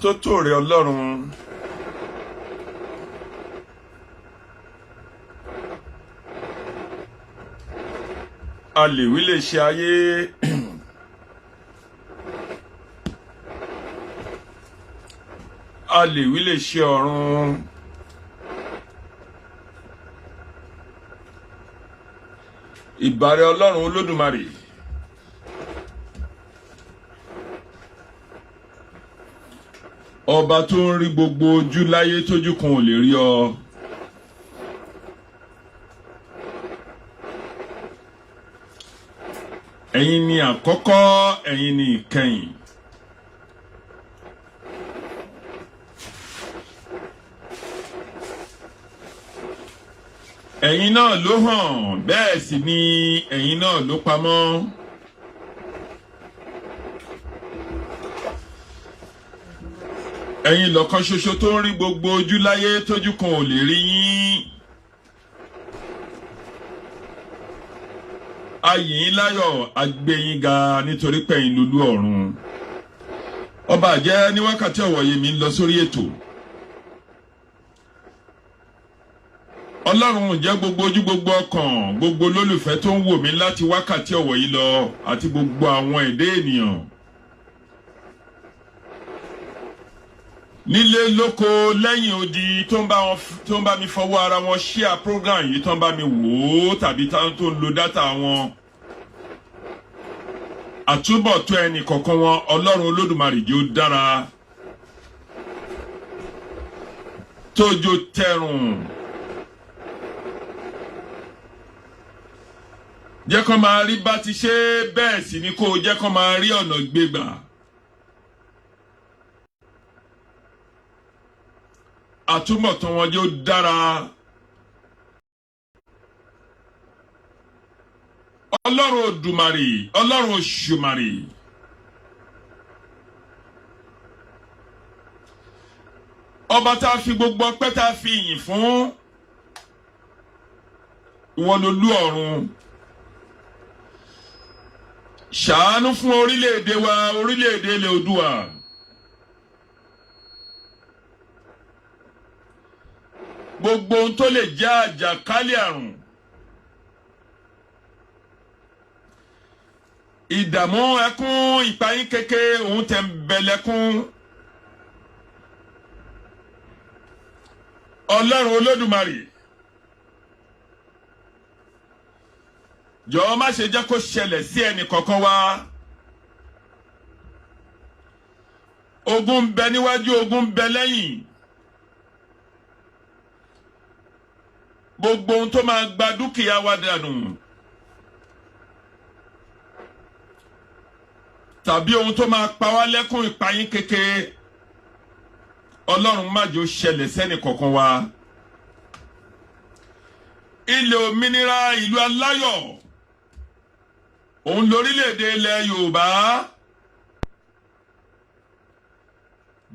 tó tó rẹ Ọlọ́run. A lè wí lè ṣe ayé. A lè wí lè ṣe ọ̀run. Ìbàrẹ̀ Ọlọ́run Olódùmarè. Ọba tó ń rí gbogbo ojú láyé tójú kan ò lè rí ọ. Ẹ̀yin ni àkọ́kọ́, ẹ̀yin ni ìkẹyìn. Ẹ̀yin náà ló hàn, bẹ́ẹ̀ sì ni ẹ̀yin náà ló pamọ́. Ẹ̀yin lọ̀kan ṣoṣo tó ń rí gbogbo ojú láyé tójú kan ò lè rí yín. A yìn yín láyọ̀, a gbé yín ga nítorí pé ẹ̀yin lolú ọ̀run. Ọba àjẹ́ ní wákàtí ọ̀wọ̀ yìí mi ń lọ sórí ètò. Ọlọ́run jẹ́ gbogbo ojú, gbogbo ọkàn, gbogbo olólùfẹ́ tó ń wò mí láti wákàtí ọ̀wọ̀ yìí lọ àti gbogbo àwọn ẹ̀dá ènìyàn. Nílé lóko lẹ́yìn odi tó ń bá mi fọwọ́ ara wọn share program yìí tó ń bá mi wò ó tàbí tó ń lo data wọn. Àtúbọ̀tán ẹnì kọ̀ọ̀kan wọn Ọlọ́run Olódùmarè jẹ́ ó dára. Tójó tẹrùn. Jẹ́ kó máa rí bá ti ṣe, bẹ́ẹ̀ sì ni kó jẹ́ kó máa rí ọ̀nà gbégbà. Àtúbọ̀tán wọn jẹ́ ó dára. Ọlọ́run Òdùmarè, Ọlọ́run Òṣùmàrè. Ọba tá a fi gbogbo ọpẹ́ tá a fi yìn fún. Ìwọ lolú ọ̀run. Ṣàánú fún orílẹ̀-èdè wa, orílẹ̀-èdè ilẹ̀ Oòduà. Gbogbo ohun tó lè jẹ́ àjàkálẹ̀ àrùn. Ìdààmú ẹkún ìpayín kéke òun tẹ̀mbẹ̀lẹ̀kún. Ọlọ́run Olódùmarè. Jọ̀ọ́ má ṣe jẹ́ kó ṣẹlẹ̀ sí ẹnì kankan wa. Ogun ń bẹ níwájú, ogun ń bẹ lẹ́yìn. Gbogbo ohun tó máa gba dúkìá wa dànù. Tàbí ohun tó máa pa wá lẹ́kún ìpayín kékeré. Ọlọ́run má jẹ́ ó ṣẹlẹ̀ sẹ́nì kankan wa. Ilẹ̀ òmìnira, ìlú aláyọ̀. Òun lórílẹ̀-èdè ilẹ̀ Yorùbá.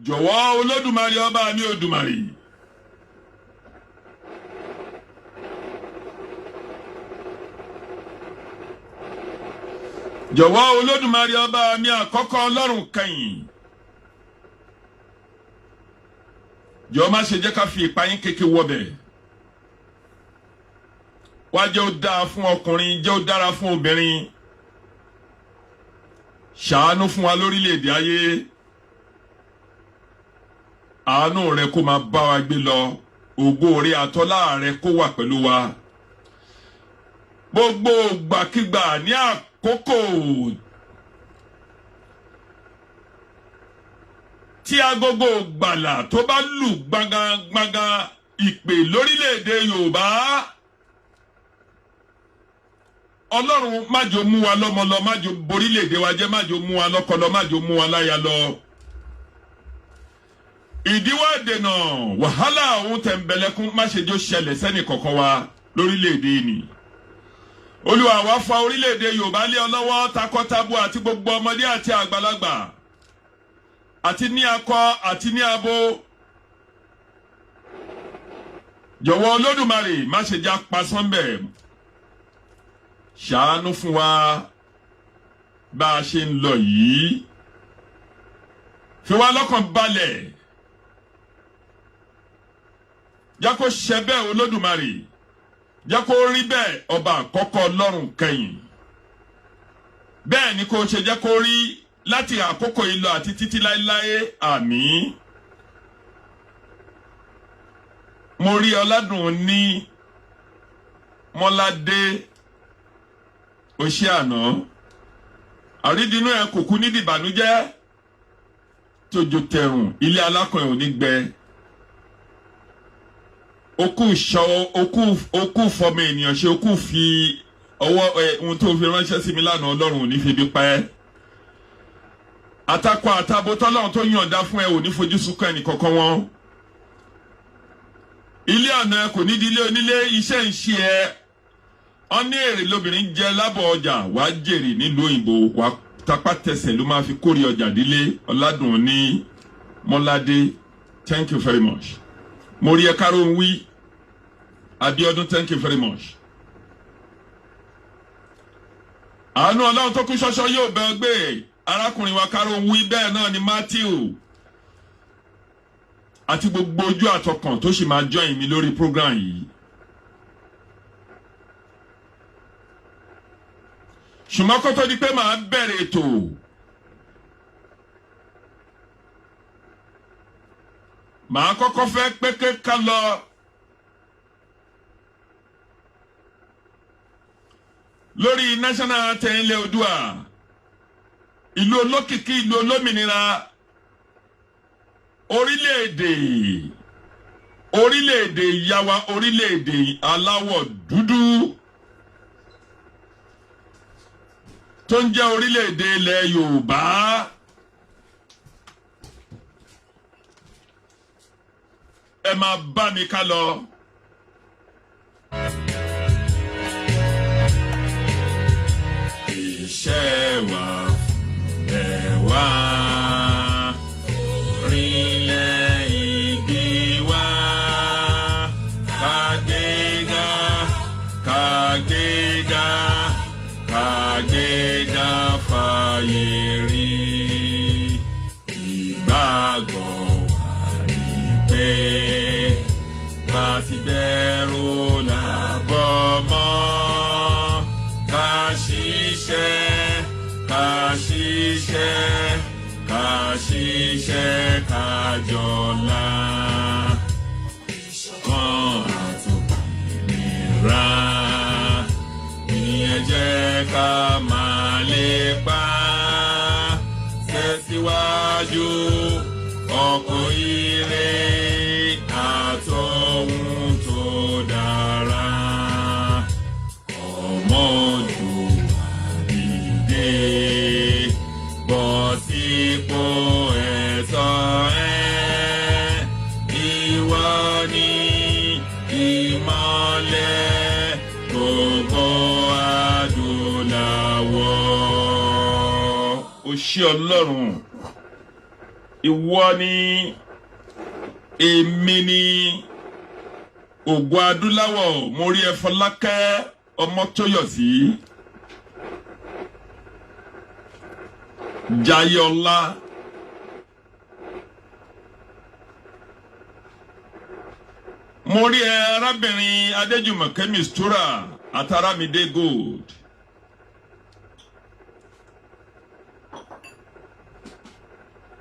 Jọ̀wọ́ Olódùmarè ọba mi Òdùmarè. Jọ̀wọ́ Olódùmarè ọba mi àkọ́kọ́ Ọlọ́run kẹ́yìn. Jọ̀ọ́ má ṣe jẹ́ ká fi ìpayín kékeré wọbẹ̀. Wá jẹ́ ó dáa fún ọkùnrin, jẹ́ ó dára fún obìnrin. Ṣàánú fún wa lórílẹ̀-èdè ayé. Àánú rẹ kó máa bá wa gbé lọ. Ògo rẹ àtọ́lá rẹ kó wà pẹ̀lú wa. Gbogbo gbàkígbà ní àkókò tí agogo gbàlà tó bá lù gbangangbaga ìpè lórílẹ̀-èdè Yorùbá. Ọlọ́run má jò mú wa lọ́mọ lọ, má jò borílẹ̀-èdè wa jẹ́, má jò mú wa lọ́kọ lọ, má jò mú wa láya lọ. Ìdíwọ́ ìdènà wàhálà òun tẹ̀mbẹ̀lẹ̀kún má ṣe jọ ṣẹlẹ̀ sẹ́nì kọ̀ọ̀kan wa lórílẹ̀-èdè ni. Olúwa wa fa orílẹ̀-èdè Yorùbá lé ọ lọ́wọ́ takọtabo àti gbogbo ọmọdé àti àgbàlagbà. Àti ní akọ àti ní abo. Jọ̀wọ́ Olódùmarè má ṣe já pasán bẹ̀. Ṣàánú fún wa bá a ṣe ń lọ yìí. fi wá lọ́kàn balẹ̀ jẹ́ kó ṣe bẹ́ẹ̀ Olódùmarè jẹ́ kó rí bẹ́ẹ̀ ọba àkọ́kọ́ Ọlọ́run kẹ́yìn bẹ́ẹ̀ ni kó ṣe jẹ́ kó rí láti àkókò yìí lọ àti títí láéláé àmín. Mo rí ọládùn ní Mọ́ládé oṣé àná àrídìnú ẹ̀ kò kú nídìí ìbànújẹ́ tójó tẹrùn ilé alákàn ẹ̀ ò ní gbẹ okú fọmọ ènìyàn ṣe okú fi ọwọ́ ohun tó fi ránṣẹ́ sí mi lánàá Ọlọ́run ò ní fi bí pẹ́ àtakọ àtabo tọ́lọ́run tó yànda fún ẹ ò ní fojú sunkún ẹnì kankan wọn ilé ọ̀nà kò ní di ilé onílé iṣẹ́ ń ṣe ẹ ọ́ní èrè lóbìnrin jẹ lábọ̀ ọjà wàá jèrè nílùú òyìnbó wàá tapá tẹsẹ̀ ló máa fi kórè ọjà dílé ọ̀làdùn ní Mọ́ládé thank you very much mo rí ẹ káró ń wí Abíọ́dún thank you very much. àánú Ọlọ́run tó kú ṣọ́ṣọ́ yóò bẹ gbé arákùnrin wa káró ń wí bẹ́ẹ̀ náà ni Matthew àti gbogbo ojú àtọkàn tó sì máa join mi lórí program yìí. ṣùgbọ́n kó tó di pé màá bẹ̀rẹ̀ ètò màá kọ́kọ́ fẹ́ pé ká lọ lórí national anthem ilẹ̀ Oòduà ìlú olókìkí ìlú olómìnira orílẹ̀-èdè ìyáwa orílẹ̀-èdè aláwọ̀ dúdú tó ń jẹ́ orílẹ̀-èdè ilẹ̀ Yorùbá ẹ máa bá mi ká lọ. Iṣẹ́ wa ẹ̀ wá. Ṣiṣẹ́ kájọlá kan àtòmìnira ìyẹn jẹ́ ká máa lépa tẹ̀síwájú ọkọ̀ ire àtọ̀hún tó dára ọmọdù àdìdé bọ́ sípò. Ṣé Ọlọ́run ìwọ ni èmi ni ògo adúláwọ̀ mo rí ẹ Fọlákẹ́ Ọmọ́tóyọ̀sí Jayọ̀lá mo rí ẹ arábìnrin Adéjùmọ̀kẹ́ Mistura àtàràmídé Gold.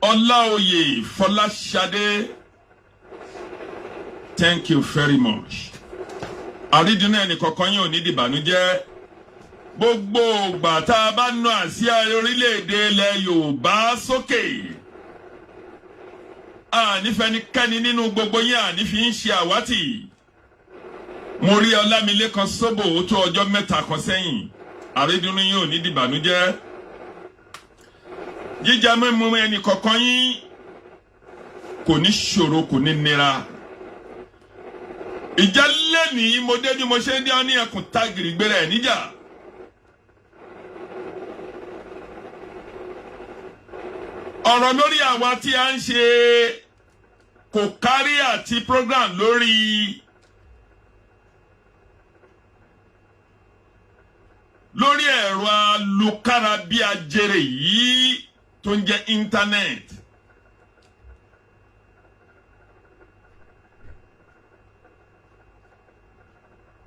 Ọláoyè Fọláṣadé thank you very much. àrídìní ẹnì kọ̀ọ̀kan yín ò ní dìbànújẹ́ gbogbo ìgbà tá a bá nà àsíá orílẹ̀-èdè ilẹ̀ Yorùbá sókè ànífẹ́nikẹ́ni nínú gbogbo yín ànífi ń ṣe àwátì. mo rí Ọlámilékan Sóbò ó tó ọjọ́ mẹ́ta kan sẹ́yìn àrídìní yín ò ní dìbànújẹ́. jíjẹ mímu ẹnì kọ̀ọ̀kan yín kò ní ṣòro kò ní nira. ìjà lẹ́nìí mo dé bí mo ṣe ń dé ọ́ ní ẹkùn tágìrì gbéra ẹ̀ níjà. ọ̀rọ̀ lórí àwa tí a ń ṣe kò kárí àti program lórí ẹ̀rọ alùkára bí ajere yìí tó ń jẹ́ internet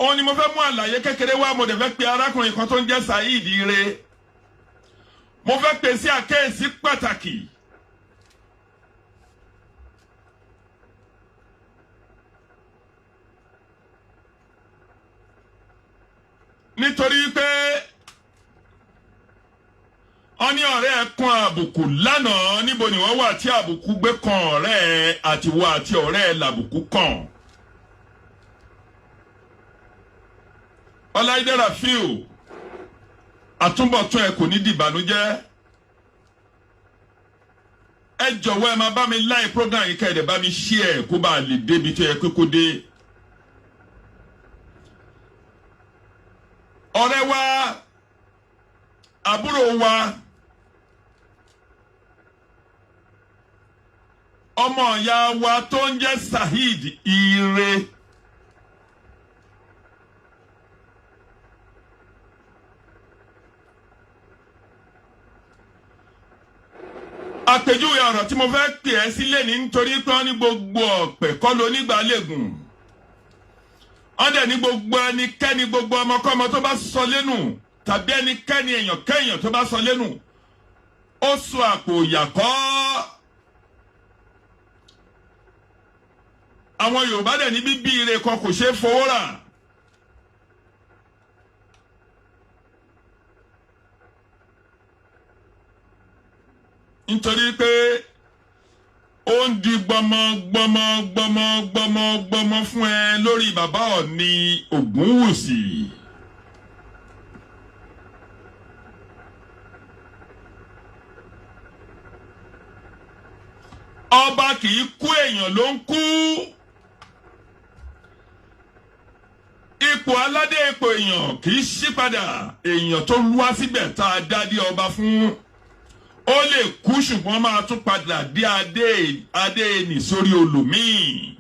Ó ní mo fẹ́ mú àlàyé kékeré wá mo dẹ̀ fẹ́ pe arákùnrin kan tó ń jẹ́ Saidi Ire. Mo fẹ́ pè sí àkíyèsí pàtàkì. Nítorí pé Oni ọ̀rẹ́ kan àbùkù lánàá níbo ni wọ́n wà tí àbùkù gbé kan ọ̀rẹ́ àti wo àti ọ̀rẹ́ làbùkù kan. Ọláìdé Rafiu àtúbọ̀tán ẹ kò ní dìbànújẹ́. Ẹ jọ̀wọ́ ẹ máa bá mi láì program yìí kẹ́ẹ̀dẹ̀ bá mi share kó bá lè débi tó yẹ kókó dé. Ọ̀rẹ́ wa àbúrò wa ọmọ ìyá wa tó ń jẹ́ Saidi Ire àpèjúwe ọ̀rọ̀ tí mo fẹ́ pè ẹ́ sílẹ̀ ní nítorí pé wọ́n ní gbogbo ọ̀pẹ̀ kọ́ ló nígbà lẹ́gùn. Wọ́n dẹ̀ ní gbogbo ẹnikẹ́ni gbogbo ọmọkọ́mọ tó bá sọ lẹ́nu tàbí ẹnikẹ́ni èèyàn kẹ́yàn tó bá sọ lẹ́nu ó sọ àpò ìyàkọ́. Àwọn Yorùbá dẹ̀ ní bíbí ire kan kò ṣeé fowó rà. Nítorí pé ó ń di gbọmọ fún ẹ lórí bàbá Ọ̀ọ̀ni Ògúnwùsì. Ọba kì í kú, èèyàn ló ń kú. Ipò aládé ipò èèyàn kì í ṣí padà. Èèyàn tó wá síbẹ̀ tá a dá dé ọba fún ó lè kú ṣùgbọ́n máa tún padà dé adé ní sórí olùmíì.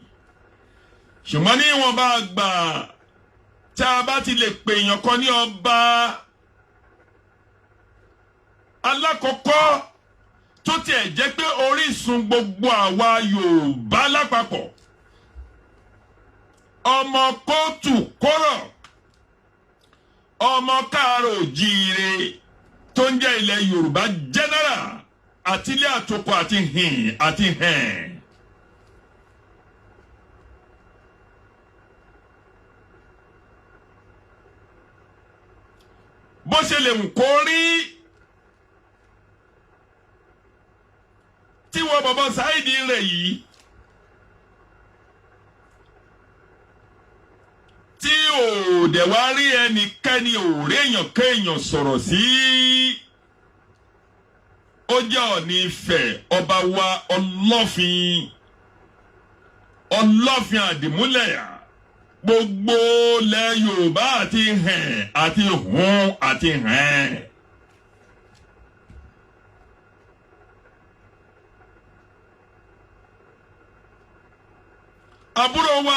Ṣùgbọ́n ní ìwọ̀n bá gbà tá a bá ti lè pè èèyàn kan ní ọba alákọ̀ọ́kọ́ tó tiẹ̀ jẹ́ pé orísun gbogbo àwa Yorùbá lápapọ̀, ọmọ kóòtù kóró, ọmọ káàárọ̀ oòjíire tó ń jẹ́ ilẹ̀ Yorùbá general àti ilé àtòkò àti hìn àti hẹ̀n. Bó ṣe lè wù kó rí tí wọ́n bọ̀bọ̀ Saidi Ire yìí tí ò dẹ̀ wá rí ẹnikẹ́ni ò rí èèyàn kéèyàn sọ̀rọ̀ sí. Ó jẹ́ Ọọ̀ni Ifẹ̀ ọba wa ọlọ́fin àdìmúlẹ̀ gbogbo ilẹ̀ Yorùbá àti hẹ̀n àti hùn àti hẹ̀n. Àbúrò wa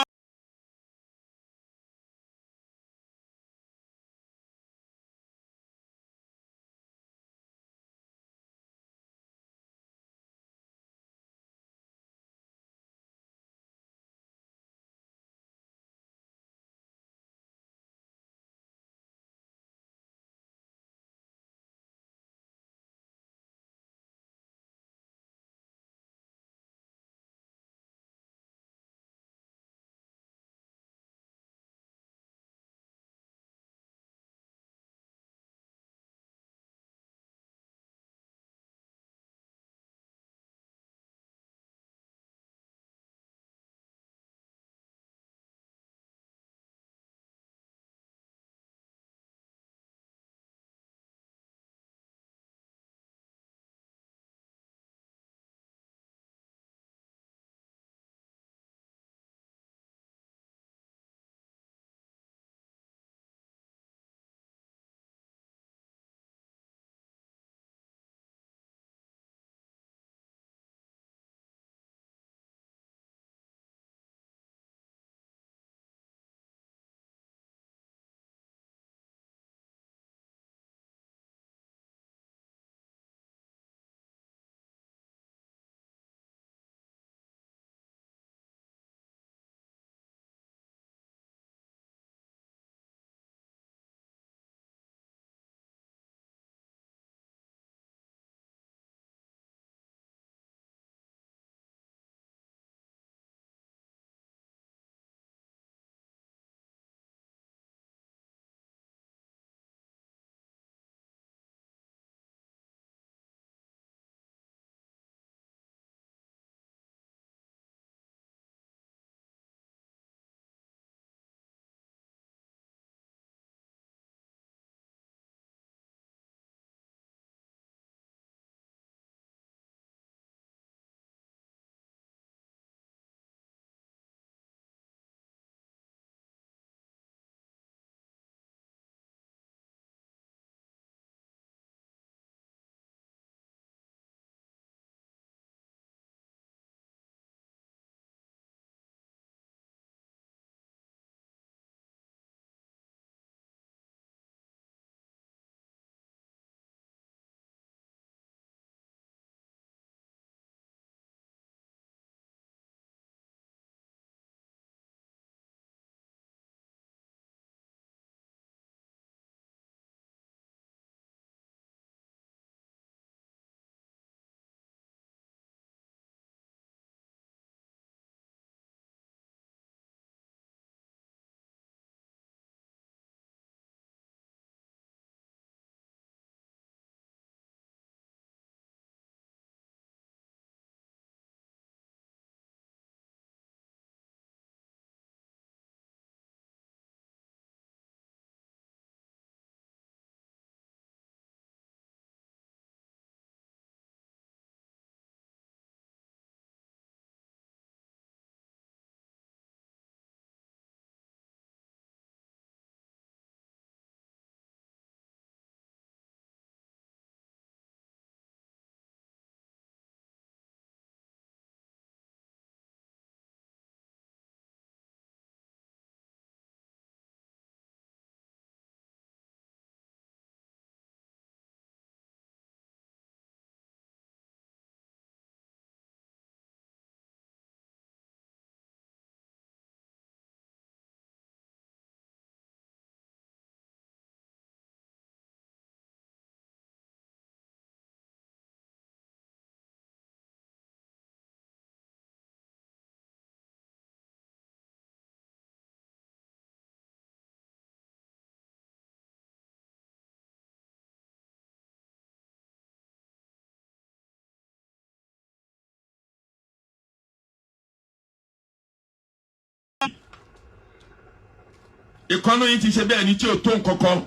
ìkànnì yìí ti ṣe bẹ́ẹ̀ ni tí ò tó nǹkankan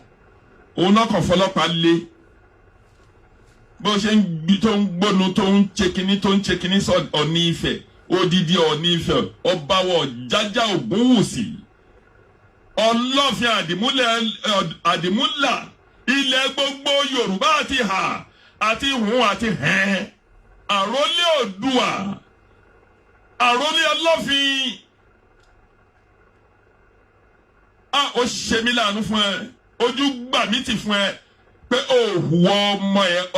òun náà kàn fọlọ́pàá lé bó ṣe ń gbónu tó ń ṣe kinní sọ Ọ̀ní Ifẹ̀ odidi Ọ̀ní Ifẹ̀ ọba wọ Jájá Ògúnwùsì Ọlọ́fin àdìmúlà ilẹ̀ gbogbo Yorùbá àti hà àti hùn àti hẹ́n àrólé Oòduà àrólé Ọlọ́fin ó ṣe mí láàánú fún ẹ ojú gbà mí tì fún ẹ pé òhùwọ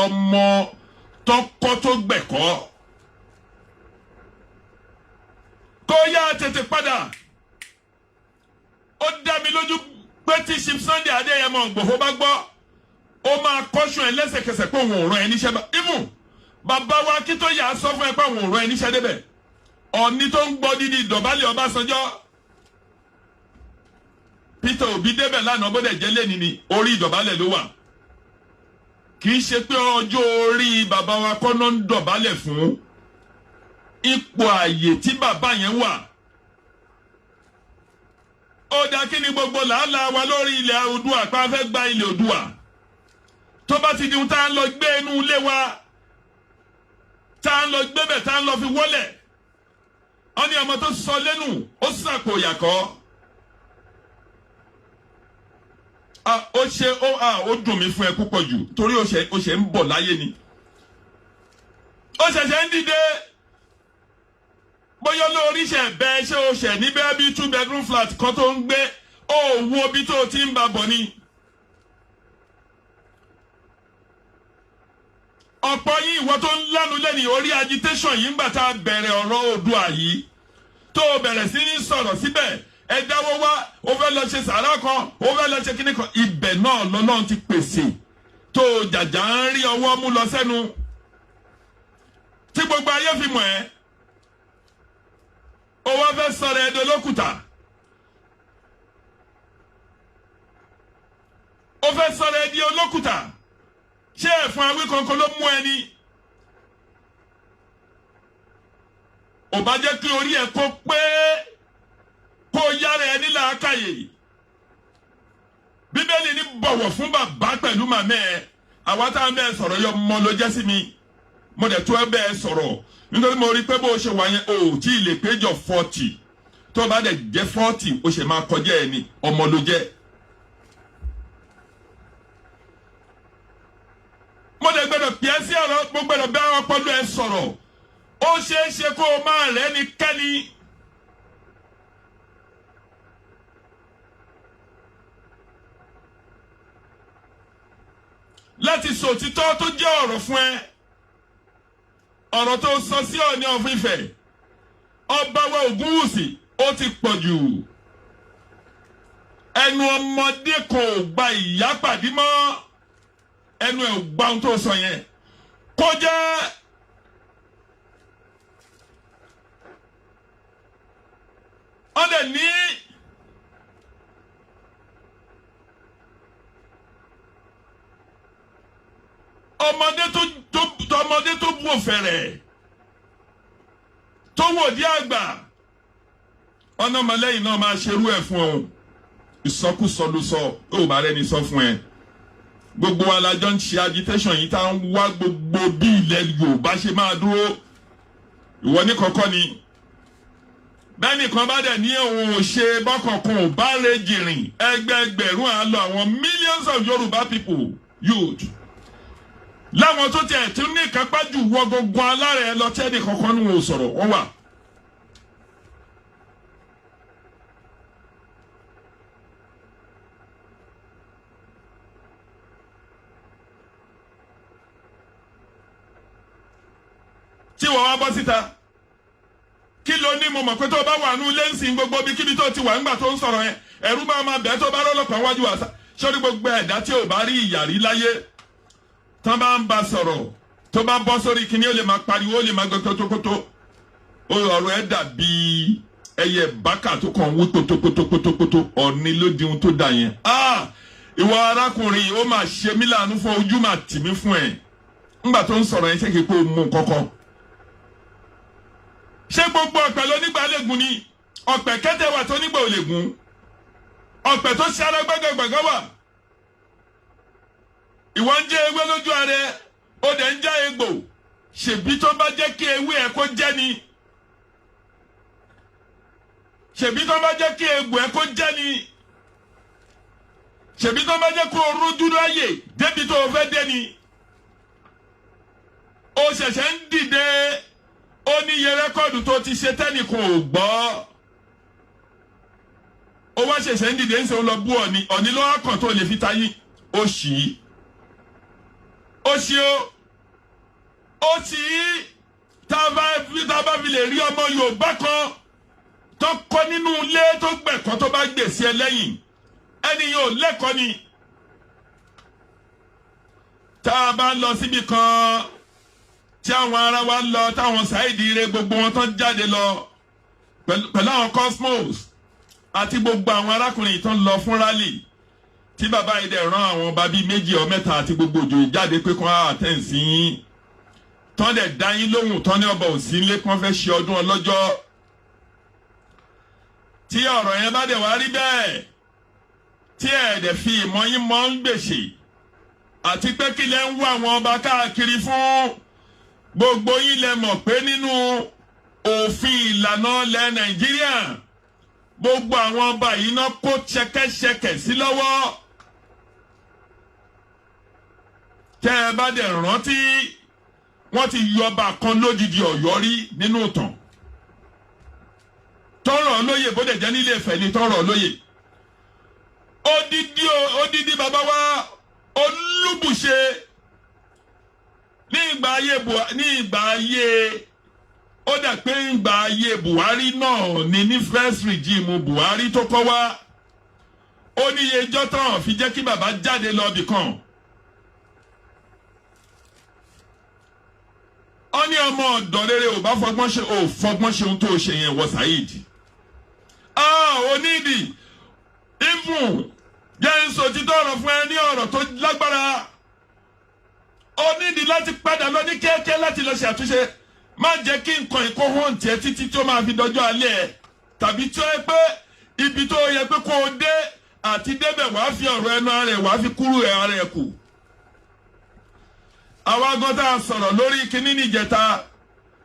ọmọ tọkọ tó gbẹ̀kọ́ kó yá tètè padà. Ó dá mi lójú pé tí Chief Sunday Igboho bá gbọ́ ó máa kọ́ṣùn ẹ lẹ́sẹ̀kẹsẹ̀ pé òun ò rán ẹ níṣẹ́ bá even bàbá wa kí tó yà á sọ fún ẹ pé òun ò rán ẹ níṣẹ́ débẹ̀ Ọ̀ní tó ń gbọ́ dídí ìdọ̀bálẹ̀ Ọbásanjọ́ Peter Obi débẹ̀ lánàá bọ́dẹ̀ jẹ́ lẹ́ni ni orí ìdọ̀bálẹ̀ ló wà kì í ṣe pé ọjọ́ orí bàbá wa kọ́ ló ń dọ̀bálẹ̀ fún ipò ààyè tí bàbá yẹn wà. Ó dá kí ni gbogbo làálàá wa lórí ilẹ̀ Oòduà pa fẹ́ gba ilẹ̀ Oòduà tó bá ti di ohun tá à ń lọ gbé inú ilé wa tá à ń lọ gbé bẹ̀ tá à ń lọ fi wọlẹ̀ wọ́n ní ọmọ tó sọ lẹ́nu ó sàpò yàkọ́ ó dùn mí fún ẹ púpọ̀ jù torí ó ṣe ń bọ̀ láyé ni ó ṣẹ̀ṣẹ̀ ń dìde bóyá lórí ṣe bẹ́ẹ̀ ṣé o ṣẹ̀ níbẹ̀ bí 2 bedroom flat kan tó ń gbé òwò bí tó ti ń bá bọ̀ ni. ọ̀pọ̀ yín ìwọ tó ń lánu lẹ́ni orí agitation yìí ń gbà tá a bẹ̀rẹ̀ ọ̀rọ̀ Oòduà yìí tó o bẹ̀rẹ̀ sí ní sọ̀rọ̀ síbẹ̀ ẹ dáwọ́ wá o fẹ́ lọ ṣe sàárà kan o fẹ́ lọ ṣe kíní kan ibẹ̀ náà lọ́nà ti pèsè tó o jàjà ń rí ọwọ́ mú lọ sẹ́nu tí gbogbo ayé fi mọ̀ ẹ́. Ó wá fẹ́ sọ̀rọ̀ ẹ̀dọ̀ lókùtà. Ó fẹ́ sọ̀rọ̀ ẹ̀dí olókùtà. Ṣé ẹ̀fọn awí kankan ló mú ẹni? Ò bá jẹ́ kí orí ẹ̀ kó pé kó yára ẹni làákàyè. Bíbélì ní bọ̀wọ̀ fún bàbá pẹ̀lú màmá ẹ̀. Àwa tá à ń bẹ́ẹ̀ sọ̀rọ̀ yọ mọ́ ló jẹ́ sí mi. Mo dẹ̀ tó ẹ bẹ́ẹ̀ sọ̀rọ̀. Nítorí mo rí pé bó ṣe wà yẹn o tí ì lè péjọ 40 tó bá dẹ̀ jẹ́ 40 o ṣe máa kọjá ẹni ọmọ ló jẹ́. mo dẹ̀ gbọ́dọ̀ pè é sí ọ̀rọ̀ mo gbọ́dọ̀ bá wọn pọ̀lú ẹ sọ̀rọ̀ ó ṣeé ṣe kó o máa rẹ́ ní kẹ́ni. láti sòtítọ́ tó jẹ́ ọ̀rọ̀ fún ẹ. Ọ̀rọ̀ tó sọ sí Ọ̀ní of Ifẹ̀ ọba wa Ògúnwùsì ó ti pọ̀ jù ẹnu ọmọdé kò gba ìyá pàdé mọ́ ẹnu ẹ̀ ò gba ohun tó sọ yẹn kó jẹ́ ọ̀dẹ̀ ní ọmọdé tó bú òfẹ̀rẹ̀ tó wò di àgbà ọ̀nà ọmọlẹ́yìn náà máa ṣerú ẹ̀ fún ọ ìsọkúsọ ló sọ ó bá rẹni sọ fún ẹ gbogbo alájọ ń ṣe agitation yìí tá à ń wá gbogbo bí ilẹ̀ Yorùbá ṣe máa dúró ìwọ ní kọ́kọ́ ni bẹ́ẹ̀ nìkan bá dẹ̀ ní òun ò ṣe bọ́kọ̀ọ̀kan ò bá lè jìrìn ẹgbẹẹgbẹ̀rún à lọ àwọn millions of Yorùbá people youth láwọn tó tẹ̀ tí ní kápá jù wọ gbogbo alára ẹ lọ tẹ́ ní kankan ní wọn ò sọ̀rọ̀ wọ́n wà. tí wọ́n wá bọ́ síta kí ló ní mo mọ̀ pé tó bá wà nù lẹ́sìn gbogbo bí kíbi tó ti wà ńgbà tó ń sọ̀rọ̀ yẹn ẹ̀rú máa bẹ́ẹ̀ tó bá rọ́lọ́pàá wájú àṣà sórí gbogbo ẹ̀dá tí ò bá rí ìyàrí láyé tán bá ń bá sọ̀rọ̀ tó bá bọ́ sórí kíní ó lè máa pariwo ó lè máa gbọ́ kótókótó ọ̀rọ̀ ẹ̀ dàbí ẹyẹ bákà tó kàn wú kótókótókótó Ọ̀ní ló di ohun tó dà yẹn. ìwọ arákùnrin ó máa ṣe mí láàánú fún ojú máa tì mí fún ẹ ńgbà tó ń sọ̀rọ̀ yẹn ṣé kí pé ó mú kọ́kọ́. ṣé gbogbo ọ̀pẹ ló nígbà lẹ́gùn ni ọ̀pẹ kẹ́tẹ́ wà tó nígbà ò lè gùn ọ̀pẹ̀ tó ṣe alágbàgbàgbà wà ìwọ ń jẹ ewé lójú ààrẹ ó dẹ̀ ń já egbò ṣèbí tó bá jẹ́ kí ewé ẹ̀ kó jẹ́ ni ṣèbí tó bá jẹ́ kí egbò ẹ̀ kó jẹ́ ni ṣèbí tó bá jẹ́ kó rújú láyè débi tó fẹ́ dé ni ó ṣẹ̀ṣẹ̀ ń dìde ó ní iye rẹ́kọ̀dù tó ti ṣe tẹ́nìkan ò gbọ́ ó wá ṣẹ̀ṣẹ̀ ń dìde ń ṣe ó lọ bú Ọ̀ní lọ́wọ́ kan tó lè fi tayín ó ṣì í ó ṣì ó ṣì í tá a bá fi lè rí ọmọ Yorùbá kan tó kọ́ nínú ilé tó gbẹ̀kọ́ tó bá gbèsè ẹ lẹ́yìn ẹni yóò lẹ́kọ̀ọ́ ni tá a bá lọ síbi kan tí àwọn ará wa lọ táwọn Saidi Ire gbogbo wọn tán jáde lọ pẹ̀lú àwọn Cosmos àti gbogbo àwọn arákùnrin tán lọ fún rally tí bàbá yìí dẹ̀ rán àwọn ọba bíi méjì ọ mẹ́ta àti gbogbo òjòyè jáde pé kí wọ́n àtẹ̀sí yín tán dẹ̀ dá yín lóhùn tán ní ọba òsì ńlé kí wọ́n fẹ́ ṣe ọdún ọlọ́jọ́ tí ọ̀rọ̀ yẹn bá dẹ̀ wá rí bẹ́ẹ̀ tí ẹ̀ẹ́dẹ̀ fi ìmọ̀ yín mọ́ ń gbèsè àti pé kí lẹ́ ń wá àwọn ọba káàkiri fún gbogbo yín lẹ mọ̀ pé nínú òfin ìlànà ilẹ̀ Nàìjíríà gbogbo àwọn ọba yìí náà kó ṣẹ̀kẹ̀ṣẹ̀kẹ̀ sí lọ́wọ́ tẹ́ ẹ bá dẹ̀ rántí wọ́n ti yọ ọba kan lódìdí Ọ̀yọ́ rí nínú ìtàn tọrọ lóye bó dẹ̀ jẹ́ nílé Ifẹ̀ ni tọrọ lóye odidi bàbá wa Olúbùṣe ní ìgbà ayé ó dà pé ìgbà ayé Buhari náà ni ní first regime Buhari tó kọ́ wá ó ní iye ijọ́ tán fi jẹ́ kí bàbá jáde lọ bìkan ó ní ọmọ ọ̀dọ́ rere ò bá fọgbọ́n ṣe ohun tó ṣe yẹn wọ Saidi onídìí ìfún jẹ́ ń sọ títọ́ ọ̀rọ̀ fún ẹ ní ọ̀rọ̀ tó lágbára ó nídìí láti padà lọ ní kíákíá láti lọ ṣe àtúnṣe má jẹ́ kí nǹkan ìkó hàn tiẹ̀ títí tí ó máa fi dọjọ́ alẹ́ ẹ̀ tàbí tí ó yẹ pé ibi tó yẹ pé kó o dé àti débẹ̀ wàá fi ọ̀rọ̀ ẹnu ara ẹ̀ wàá fi kúrú ẹ̀ ara ẹ̀ kù. àwa gan tá a sọ̀rọ̀ lórí kinní níjẹta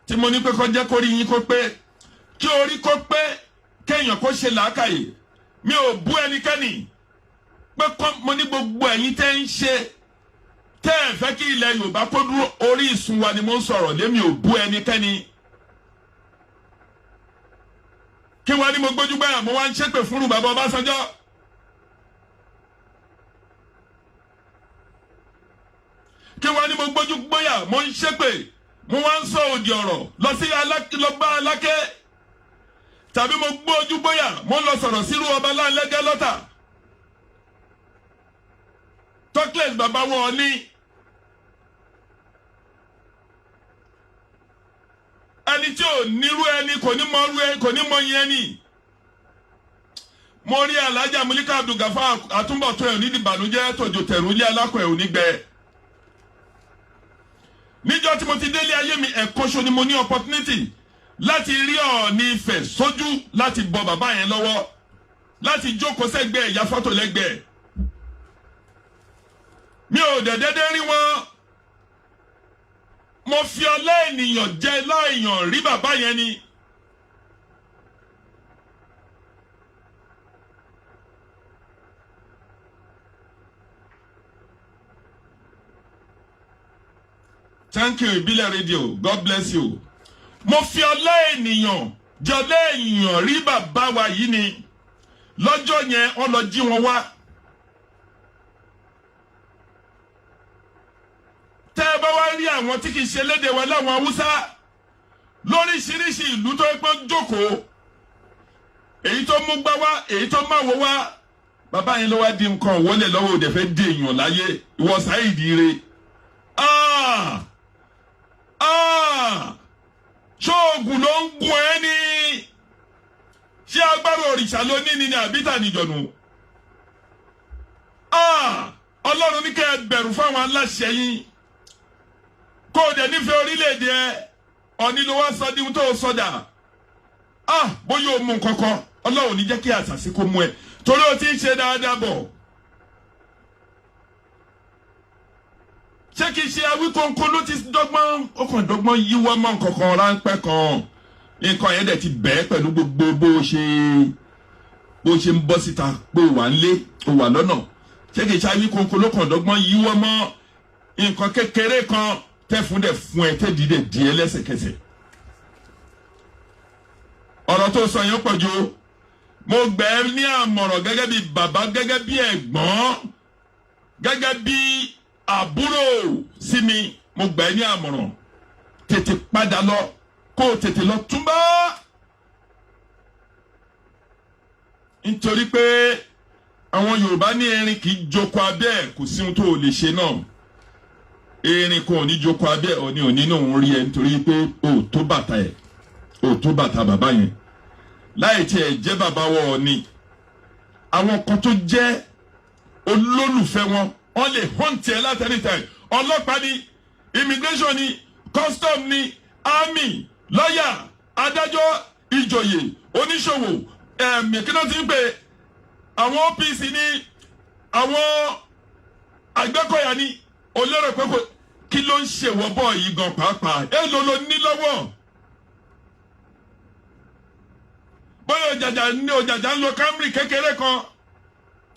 tí mo ní pé kó jẹ́ kó rí yín kó pé kí orí kó pé kéèyàn kó ṣe làákàyè mi ò bú ẹnikẹ́ni pé mo ní gbogbo ẹ̀yin tẹ́ ń ṣe tẹ́ ẹ̀ fẹ́ kí ilẹ̀ Yorùbá kó dúró orí ìsun wa ni mo ń sọ̀rọ̀ lémi ò bú ẹnikẹ́ni kí wọ́n ní mo gbójú gbáyà mo wá ń ṣépè fúnrú bàbá Ọbásanjọ́ kí wọ́n ní mo gbójú gbáyà mo ń ṣépè mo wá ń sọ òdì ọ̀rọ̀ lọ sí lọ́gbà Aláké tàbí mo gbójú gbáyà mo ń lọ sọ̀rọ̀ sírú ọba Láńlẹ́gẹ́ lọ́tà Tọ́kílẹ̀sì bàbá wọn ní ẹni tí ò nírú ẹni kò ní mọ yẹn ni mo rí Alhaja Mulika Abdulgafar àtúbọ̀tán ẹ̀ nídìí ìbànújẹ́ tòjò tẹ̀rù ilé alákọ̀ ẹ̀ ò ní gbẹ níjọ́ tí mo ti délé ayé mi ẹ̀kọ́ ṣo ni mo ní opportunity láti rí Ọọ̀ni Ifẹ̀ sójú láti bọ bàbá yẹn lọ́wọ́ láti jókòó sẹ́gbẹ̀ẹ́ ìyá fọ́tò lẹ́gbẹ̀ẹ́ mi ò dédé rí wọn mo fi ọlá ènìyàn jẹ láìyàn rí bàbá yẹn ni thank you Ìbílẹ̀ Radio, God bless you. Mo fi ọlá ènìyàn jẹ láìyàn rí bàbá wa yìí ni lọ́jọ́ yẹn wọ́n lọ jí wọn wá. tẹ́ ẹ bá wá rí àwọn tí kì í ṣe lédè wa láwọn Haúsá lóríṣiríṣi ìlú tó pọ́n jókòó èyí tó mú gbá wá èyí tó máa wọ wá bàbá yẹn ló wá di nǹkan wọlé lọ́wọ́ òde fẹ́ dé èèyàn láyé ìwọ Saidi Ire ṣóògùn ló ń gun ẹ ní ṣé agbára òrìṣà ló ní ní àbítà níjọ̀nù Ọlọ́run ní kẹ́ ẹ bẹ̀rù fáwọn aláṣẹ yín kó o dẹ̀ nífẹ̀ẹ́ orílẹ̀-èdè ẹ Ọ̀ní ló wá sọ dín tó sọdà bóyá o mú nǹkankan Ọlọ́run ní jẹ́ kí àṣàṣì kó mú ẹ torí o ti ń ṣe dáadáa bọ̀. ṣé kìí ṣe Awíkóńkó ló ti dọ́gbọ́n ó kàn dọ́gbọ́n yíwọ́ mọ́ nǹkankan ráńpẹ́ kan nǹkan yẹn dẹ̀ ti bẹ̀ẹ́ pẹ̀lú gbogbo bó ṣe ń bọ́ síta pé ó wà nílé ó wà lọ́nà. ṣé kìí ṣe Awíkóńkó ló kàn dọ́gbọ́n yíwọ́ mọ́ nǹkan kékeré kan tẹ́fún dẹ̀ fún ẹ tẹ́ dìde díẹ̀ lẹ́sẹ̀kẹsẹ̀. ọ̀rọ̀ tó sọ yẹn pọ̀ jù mo gbẹ̀ ẹ́ ní àmọ̀ràn gẹ́gẹ́ bí bàbá gẹ́gẹ́ bí ẹ̀gbọ́n gẹ́gẹ́ bí àbúrò sí mi mo gbà ẹ́ ní àmọ̀ràn tètè padà lọ kó o tètè lọ túnbá nítorí pé àwọn Yorùbá ní erin kì í jókòó abẹ́ ẹ̀ kò sí ohun tó o lè ṣe náà erin kò ní jókòó abẹ́ ẹ̀ òní náà ń rí ẹ nítorí pé o tó bàtà ẹ̀ o tó bàtà bàbá yẹn láì tí ẹ jẹ́ bàbá wọ̀ ọ́ ni àwọn kan tó jẹ́ olólùfẹ́ wọn wọ́n lè hunt ẹ láti anytime ọlọ́pàá ni immigration ni custom ni army lawyer adájọ́ ìjòyè oníṣòwò kí ló ti ń pè àwọn OPC ni àwọn Àgbẹ̀kọ̀yà ni olóró pé kí ló ń ṣèwọ́ bọ̀ yìí gan pàápàá èèlò ló ní lọ́wọ́ bóyá òjàjà ń lo Camry kékeré kan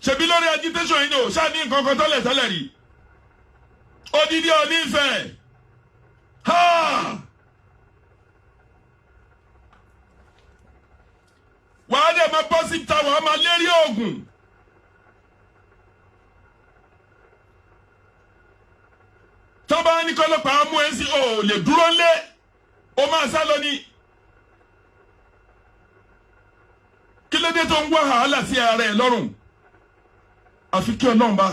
ṣebí lórí agitation yìí ni ò ṣáà ní nǹkan kan tẹ́lẹ̀ rí odidi Oni Ife wàá dẹ̀ máa bọ́ síta wàá máa lérí oògùn tọ́ba ní kọ́lọ́pàá mú ẹ sí o lè dúró lé o máa sá lọ ní kí ló dé tó ń wá wàhálà sí ara ẹ lọ́rùn àfi kí Ọlọ́run bá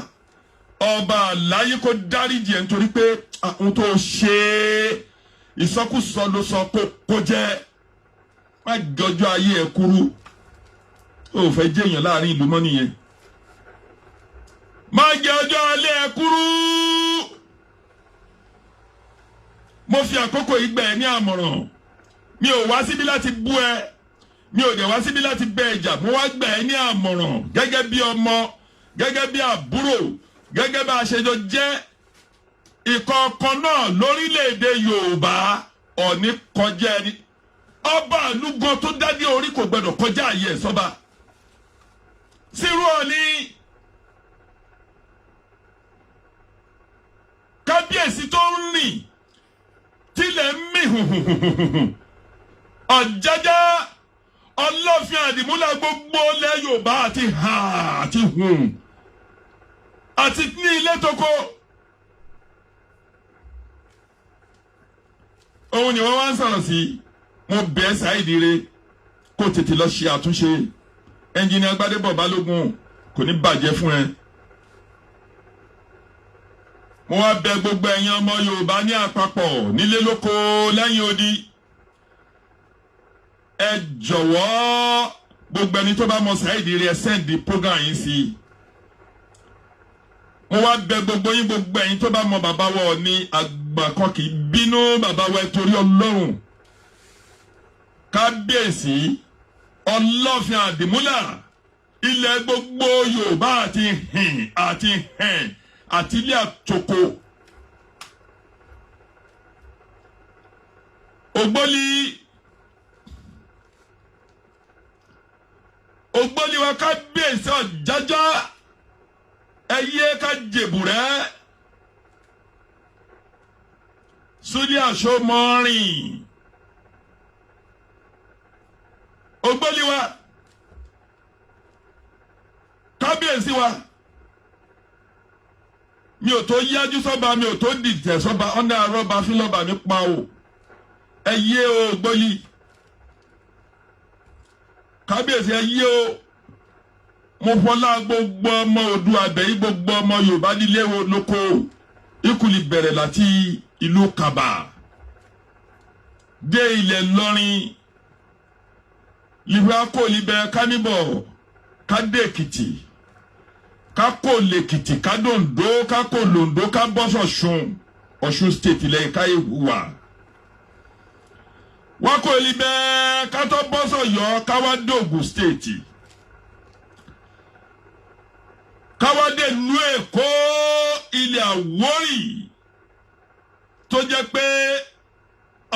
ọba àlàyé kó dáríjì ẹ̀ nítorí pé àwọn tó ṣe ìsọkúsọ ló sọ kó jẹ́ má jọjọ́ ayé ẹ̀ kúrú ó fẹ́ jẹ́ èèyàn láàrin ìlú mọ́ nìyẹn má jọjọ́ alẹ́ ẹ̀ kúrú. mo fi àkókò yìí gbà ẹ́ ní àmọ̀ràn mi ò wá síbí láti bú ẹ mi ò dẹ̀ wá síbí láti bẹ́ ẹ jà mo wá gbà ẹ́ ní àmọ̀ràn gẹ́gẹ́ bí ọmọ gẹ́gẹ́ bí àbúrò gẹ́gẹ́ bá a ṣe jọ jẹ́ ìkọ̀ọ̀kan náà lórílẹ̀‐èdè Yorùbá Ọ̀ọ̀ni kọjá ẹni ọba àlùgọ́ tó dádé orí kò gbọdọ̀ kọjá àyè ẹ̀ sọ́ba sírú Ọ̀ọ̀ni kábíyèsí tó ń rìn tilẹ̀ ń mì ọ̀jájá ọlọ́fin àdìmúlà gbogbo ilẹ̀ Yorùbá àti hùn àti ní ilé tókó òun ni wọ́n wá ń sọ̀rọ̀ sí mo bẹ̀ Saidi Ire kó tètè lọ ṣe àtúnṣe ẹnjìnìà Gbádébọ̀ Balógun kò ní bàjẹ́ fún ẹ. mo wá bẹ̀ gbogbo ẹ̀yin ọmọ Yorùbá ní àpapọ̀ nílé lóko lẹ́yìn odi ẹ jọ̀wọ́ gbogbo ẹni tó bá mọ Saidi Ire ẹ sẹ́ndì program yìí sí mo wá bẹ̀ gbogbo yín gbogbo ẹ̀yin tó bá mọ bàbá wa ní àgbà kan kì í bínú bàbá wa torí Ọlọ́run kábíyèsí ọlọ́fin àdìmúlà ilẹ̀ gbogbo Yorùbá àti ilé àtòkò ògbólí wa kábíyèsí ọ̀jájá ẹyẹ ká jèbùrẹ́ súlẹ̀ àṣọ mọ́rin ògbólí wa kábíyèsí wa mi ò tó yájú sọ́ba mi ò tó dìtẹ̀ sọ́ba ọ̀nà àrọ́ba fílọ́ba mi pa o ẹyẹ ògbólí kábíyèsí ẹyẹ o mo fọlá gbogbo ọmọ Oòduà bẹ̀yí gbogbo ọmọ Yorùbá nílé lóko ìkùlì bẹ̀rẹ̀ láti ìlú Kàbà dé ilẹ̀ Ìlọrin ìwé akólibẹ̀ kánibọ̀ kádé Èkìtì kákó lèkìtì kádòǹdó kákó lòǹdó ká bọ́sọ̀ Ọ̀ṣun state ilẹ̀ ká ìhùwà wákò ilibẹ̀ kátó bọ́sọ̀ yọ káwá dé Ògùn state káwádé lu Èkó ilẹ̀ Àwórì tó jẹ́ pé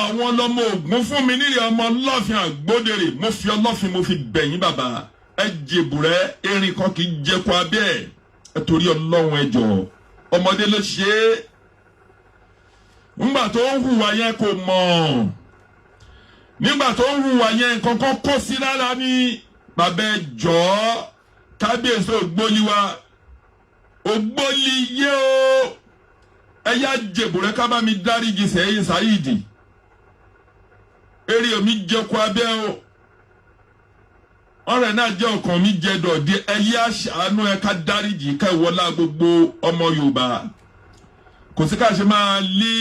àwọn ọlọ́mọ Ògún fún mi nílẹ̀ ọmọ Ọlọ́fin Àgbódèrè mo fi Ọlọ́fin mo fi bẹ̀yìn bàbá ẹ jèbùrẹ́ erin kan kì í jẹ́ kó abẹ́ ẹ torí Ọlọ́run ẹ jọ̀ọ́ ọmọdé ló ṣe é nígbà tó ń hùwà yẹn kò mọ̀ nígbà tó ń hùwà yẹn nǹkan kan kó sí lára ní bàbá ẹ jọ̀ọ́ kábíyèsí Ògbóliwa Ògbóli yé o ẹ yá jèbùrẹ́ ká bá mi dáríjì sẹ́yìn Saidi eré omi jẹ́ kó abẹ́ o ọ̀rẹ́ náà jẹ́ ọkàn mi jẹ́ dọ̀dí ẹ yá àánú ẹ ká dáríjì ká ìwọlá gbogbo ọmọ Yorùbá kò sí ká ṣe máa lé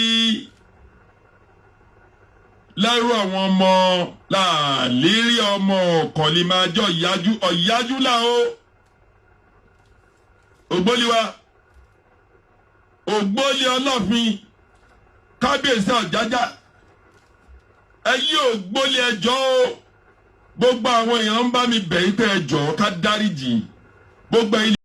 lẹ́rú àwọn ọmọ láàlérí ọmọ ọ̀kànlé máa jọ ọ̀yájú là ó Ògbóliwa Ògbóli Ọlọ́fin kábíyèsí Ọ̀jájá ẹ yí Ògbóli ẹjọ́ o gbogbo àwọn èèyàn ń bá mi bẹ̀ yí pé ẹjọ́ ká dáríjì gbogbo ilé.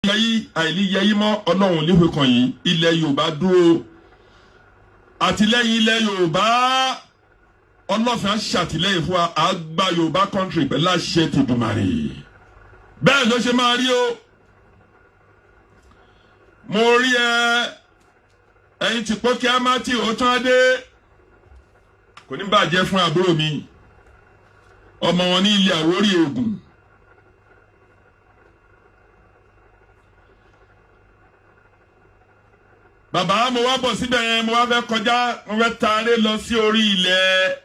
Yayi àìlí yayi mọ́ Ọlọ́run léwe kan yìí ilẹ̀ Yorùbá dúró àtìlẹ́yìn ilẹ̀ Yorùbá Ọlọ́fin á ṣàtìlẹ́yìn fún wa àgbà Yorùbá country pẹ̀lú àṣẹ tìdùmarè bẹ́ẹ̀ ló ṣe máa rí o mo rí ẹ̀yin tí pọ́ kí á má tí ò tán dé kò ní bàjẹ́ fún àbúrò mi ọmọ wọn ní ilé Àwórì Ògùn. Bàbá mo wá bọ̀ síbẹ̀ yẹn mo wá fẹ́ kọjá mo fẹ́ taaré lọ sí orí ilẹ̀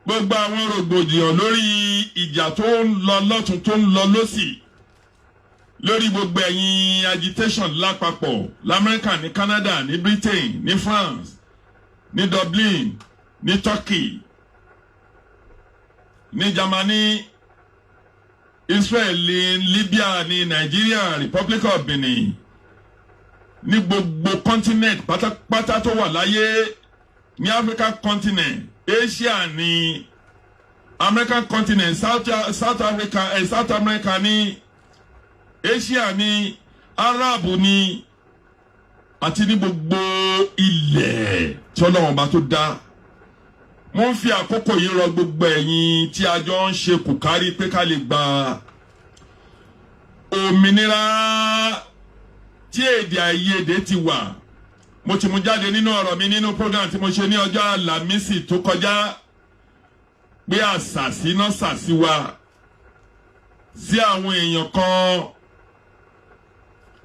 gbogbo àwọn rògbòdìyàn lórí ìjà tó ń lọ lọ́tún tó ń lọ lọ́sì lórí gbogbo ẹ̀yin agitation lápapọ̀ l'Amẹ́ríkà ní Canada ní Britain ní France ní Dublin ní Turkey ní Germany Israel ní Libya ní Nigeria Republic of Benin ní gbogbo continent pátápátá tó wà láyé ní African continent Asia ní American continent South Africa South America ní Asia ní Arab ní àti ní gbogbo ilẹ̀ tí Ọlọ́run bá tó dá mo ń fi àkókò yìí rọ gbogbo ẹ̀yin tí a jọ ń ṣe kùkárí pé ká lè gba òmìnira tí èdè àìyedè ti wà mo ti mú jáde nínú ọ̀rọ̀ mi nínú program tí mo ṣe ní ọjọ́ Àlàmísì tó kọjá pé àṣàsí náà ṣàṣì wa sí àwọn èèyàn kan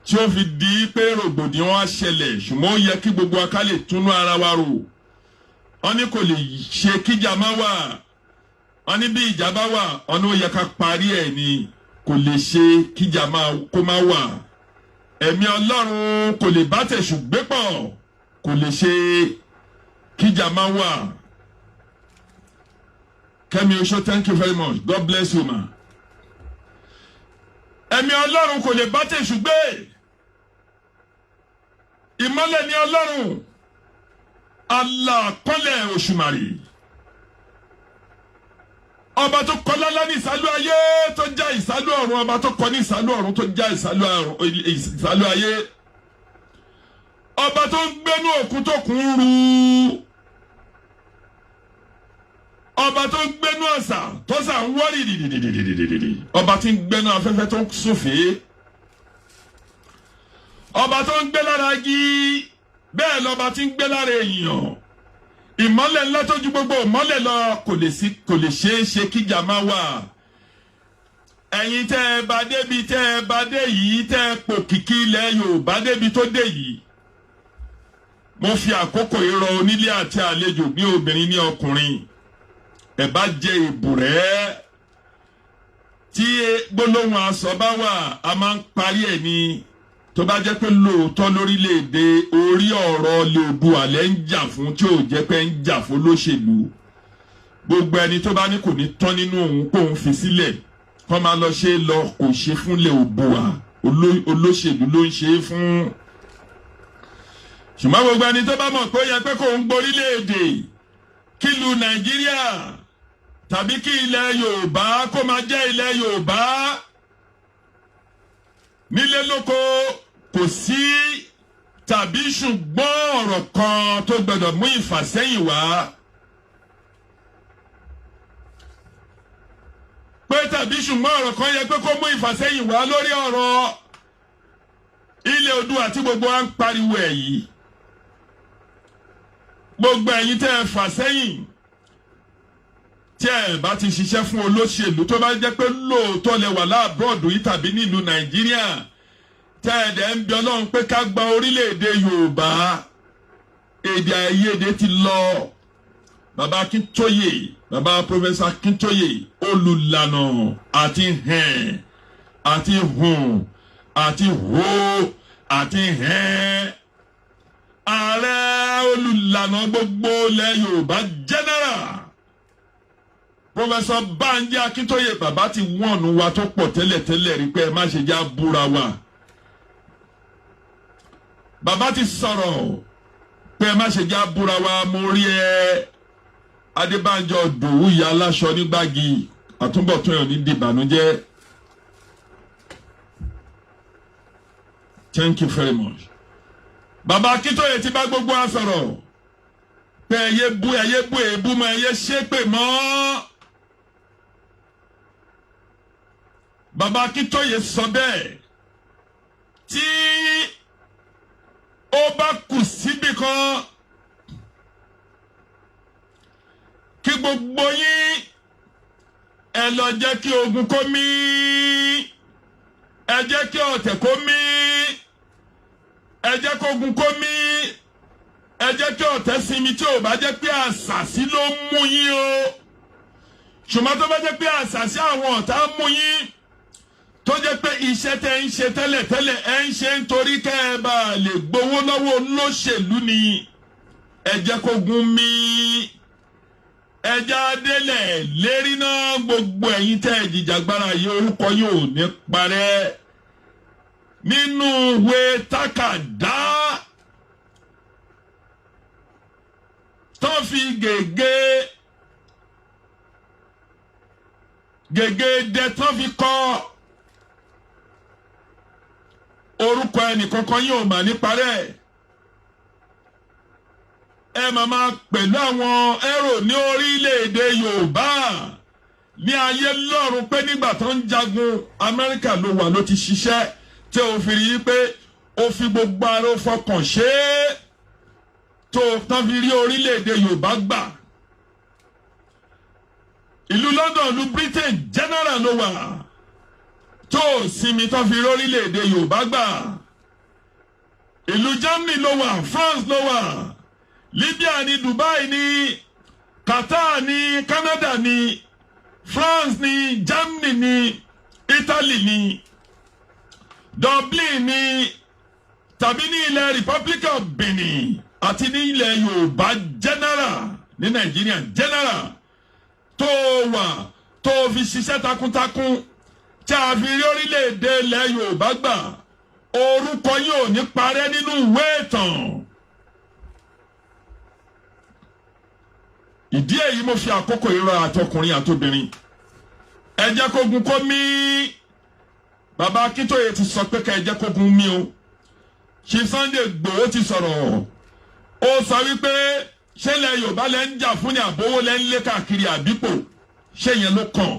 tí ó fi di pé rògbòdìyàn wá ṣẹlẹ̀ ṣùgbọ́n ó yẹ kí gbogbo wa ká lè túnú ara wa rò wọ́n ní kò lè ṣe kíjà má wà wọ́n ní bí ìjà bá wà ọ̀nà ó yẹ ká parí ẹ̀ ni kò lè ṣe kíjà kó má wà ẹ̀mí Ọlọ́run kò lè bá tẹ̀sù gbé pọ̀ kò lè ṣe kíjà má wà. Kẹ́mi Oṣó, thank you very much, God bless you ma. Ẹ̀mí Ọlọ́run kò lè bá tẹ̀sù gbé, ìmọ́lẹ̀ ní Ọlọ́run, Allah kọ́lẹ̀ Òṣùmàrè, ọba tó kọ́ lálá ní ìsálú ayé tó já ìsálú ọ̀run, ọba tó kọ́ ní ìsálú ọ̀run tó já ìsálú ayé, ọba tó ń gbénú òkun tó kún rú, ọba tó ń gbénú ọ̀sà tó sà ń wọ́rì dìdìdìdìdìdìdì, ọba tí ń gbénú afẹ́fẹ́ tó ń súfèé, ọba tó ń gbé lára igi bẹ́ẹ̀ lọ́ba tí ń gbé lára èèyàn, ìmọ́lẹ̀ ńlá tó ju gbogbo ìmọ́lẹ̀ lọ, kò lè ṣeé ṣe kíjà má wà. Ẹ̀yin tẹ́ ẹ bá débi tẹ́ ẹ bá dé yìí, tẹ́ ẹ pò kìkì ilẹ̀ Yorùbá débi tó dé yìí, mo fi àkókò ìrọ̀ onílé àti àlejò ní obìnrin ní ọkùnrin, ẹ bá jẹ ìbùrẹ́ tí gbólóhùn aṣọ bá wà a máa ń parí ẹ̀ ní tó bá jẹ́ pé lóòótọ́ lórílẹ̀‐èdè orí ọ̀rọ̀ Oòduà lẹ́ ń jà fún tí ò jẹ́ pé ń jà fún olóṣèlú, gbogbo ẹni tó bá ní kò ní tán nínú òun kó ń fi sílẹ̀ kó máa lọ ṣe lọ kò ṣe fúnlẹ̀ Oòduà, olóṣèlú ló ń ṣe é fún. Ṣùgbọ́n gbogbo ẹni tó bá mọ̀ pé ó yẹ pé kò ń gborílẹ̀-èdè kílù Nàìjíríà tàbí kí ilẹ̀ Yorùbá kó máa jẹ́ ilẹ̀ Yorùbá nílé lóko, kò sí tàbí ṣùgbọ́n ọ̀rọ̀ kan tó gbọdọ̀ mú ìfàsẹ́yìn wá. Pé tàbí ṣùgbọ́n ọ̀rọ̀ kan yẹ pé kó mú ìfàsẹ́yìn wá lórí ọ̀rọ̀ ilẹ̀ Oòduà tí gbogbo wa ń pariwo ẹ̀ yìí. Gbogbo ẹ̀yin tẹ́ ẹ fà sẹ́yìn tí ẹ bá ti ṣiṣẹ́ fún olóṣèlú tó bá jẹ́ pé lóòótọ́ lẹ wà láàbọ̀dù yìí tàbí nílùú Nàìjíríà tẹ́ ẹ dẹ̀ ń bí Ọlọ́run pé ká gba orílẹ̀-èdè Yorùbá, èdè àìyedè ti lọ. Bàbá Akíntóyè, bàbá Professor Akíntóyè, olùlànà àti hẹ̀n àti hùn àti hó àti hẹ̀n, ààrẹ olùlànà gbogbo ilẹ̀ Yorùbá general Professor Banji Akíntóyè, bàbá ti wọ́n wa tó pọ̀ tẹ́lẹ̀tẹ́lẹ̀ rí pé ẹ má ṣe já búra wa. Bàbá ti sọ̀rọ̀ pé ẹ má ṣe já búra wa. Mo rí ẹ Adébánjọ Dòwú ìyá aláṣọ ní Gbági, àtúbọ̀tún ẹ̀ ní dìbànújẹ́. Thank you very much. Bàbá Akíntóyè ti bá gbogbo wa sọ̀rọ̀ pé ẹyẹ bú èébú mọ́, ẹyẹ ṣépè mọ́. Bàbá Akíntóyè sọ bẹ́ẹ̀. Tí ó bá kù síbì kan kí gbogbo yín ẹ lọ jẹ́ kí ogun kó mí, ẹ jẹ́ kí ọ̀tẹ̀ kó mí, ẹ jẹ́ kí ogun kó mí, ẹ jẹ́ kí ọ̀tẹ̀ sinmi tí ò bá jẹ́ pé àṣàsí ló mú yín o. Ṣùgbọ́n tó bá jẹ́ pé àṣàsí àwọn ọ̀tá mú yín, tó jẹ́ pé iṣẹ́ tẹ́ ń ṣe tẹ́lẹ̀tẹ́lẹ̀ ẹ ń ṣe nítorí kẹ́ ẹ bá lè gbowó lọ́wọ́ olóṣèlú ni, ẹ jẹ́ kó gun mí, ẹ já délẹ̀ lérí náà. Gbogbo ẹ̀yin tẹ́ ẹ jìjàgbara yìí orúkọ yóò ní parẹ́ nínú ìwé tákàdá tó fi gègé dẹ tó fi kọ orúkọ ẹnìkankan yóò mà ní parẹ́. Ẹ máa pẹ̀lú àwọn ẹrò ní orílẹ̀-èdè Yorùbá ní ayé lọ́run pé nígbà tó ń jagun Amẹ́ríkà ló wà ló ti ṣiṣẹ́ tí ó fi rí pé ó fi gbogbo ara ó fọkàn ṣe é tó tán fi rí orílẹ̀-èdè Yorùbá gbà. Ìlú London, ìlú Britain general ló wà tó sinmi tán fi rí orílẹ̀-èdè Yorùbá gbà. Ìlú Germany ló wà, France ló wà, Libya ni, Dubai ni, Qatar ni, Canada ni, France ni, Germany ni, Italy ni, Dublin ni, tàbí ní ilẹ̀ Republic of Benin àti ní ilẹ̀ Yorùbá general ní Nàìjíríà general tó wà tó fi ṣiṣẹ́ takuntakun tí a fi rí orílẹ̀-èdè ilẹ̀ Yorùbá gbà orúkọ yóò ní parẹ́ nínú ìwé ìtàn. Ìdí èyí mo fi àkókò ìrọ̀ àtọkùnrin àtobìnrin ẹ jẹ́ kógun kó mí. Bàbá Akíntóyè ti sọ pé ká ẹ jẹ́ kógun mí o. Chief Sunday Igboho ti sọ̀rọ̀ ó sọ wípé ṣé ilẹ̀ Yorùbá lẹ́ ń jà fún ní àbówó lẹ́ ń lé káàkiri àbípò ṣé yẹn ló kàn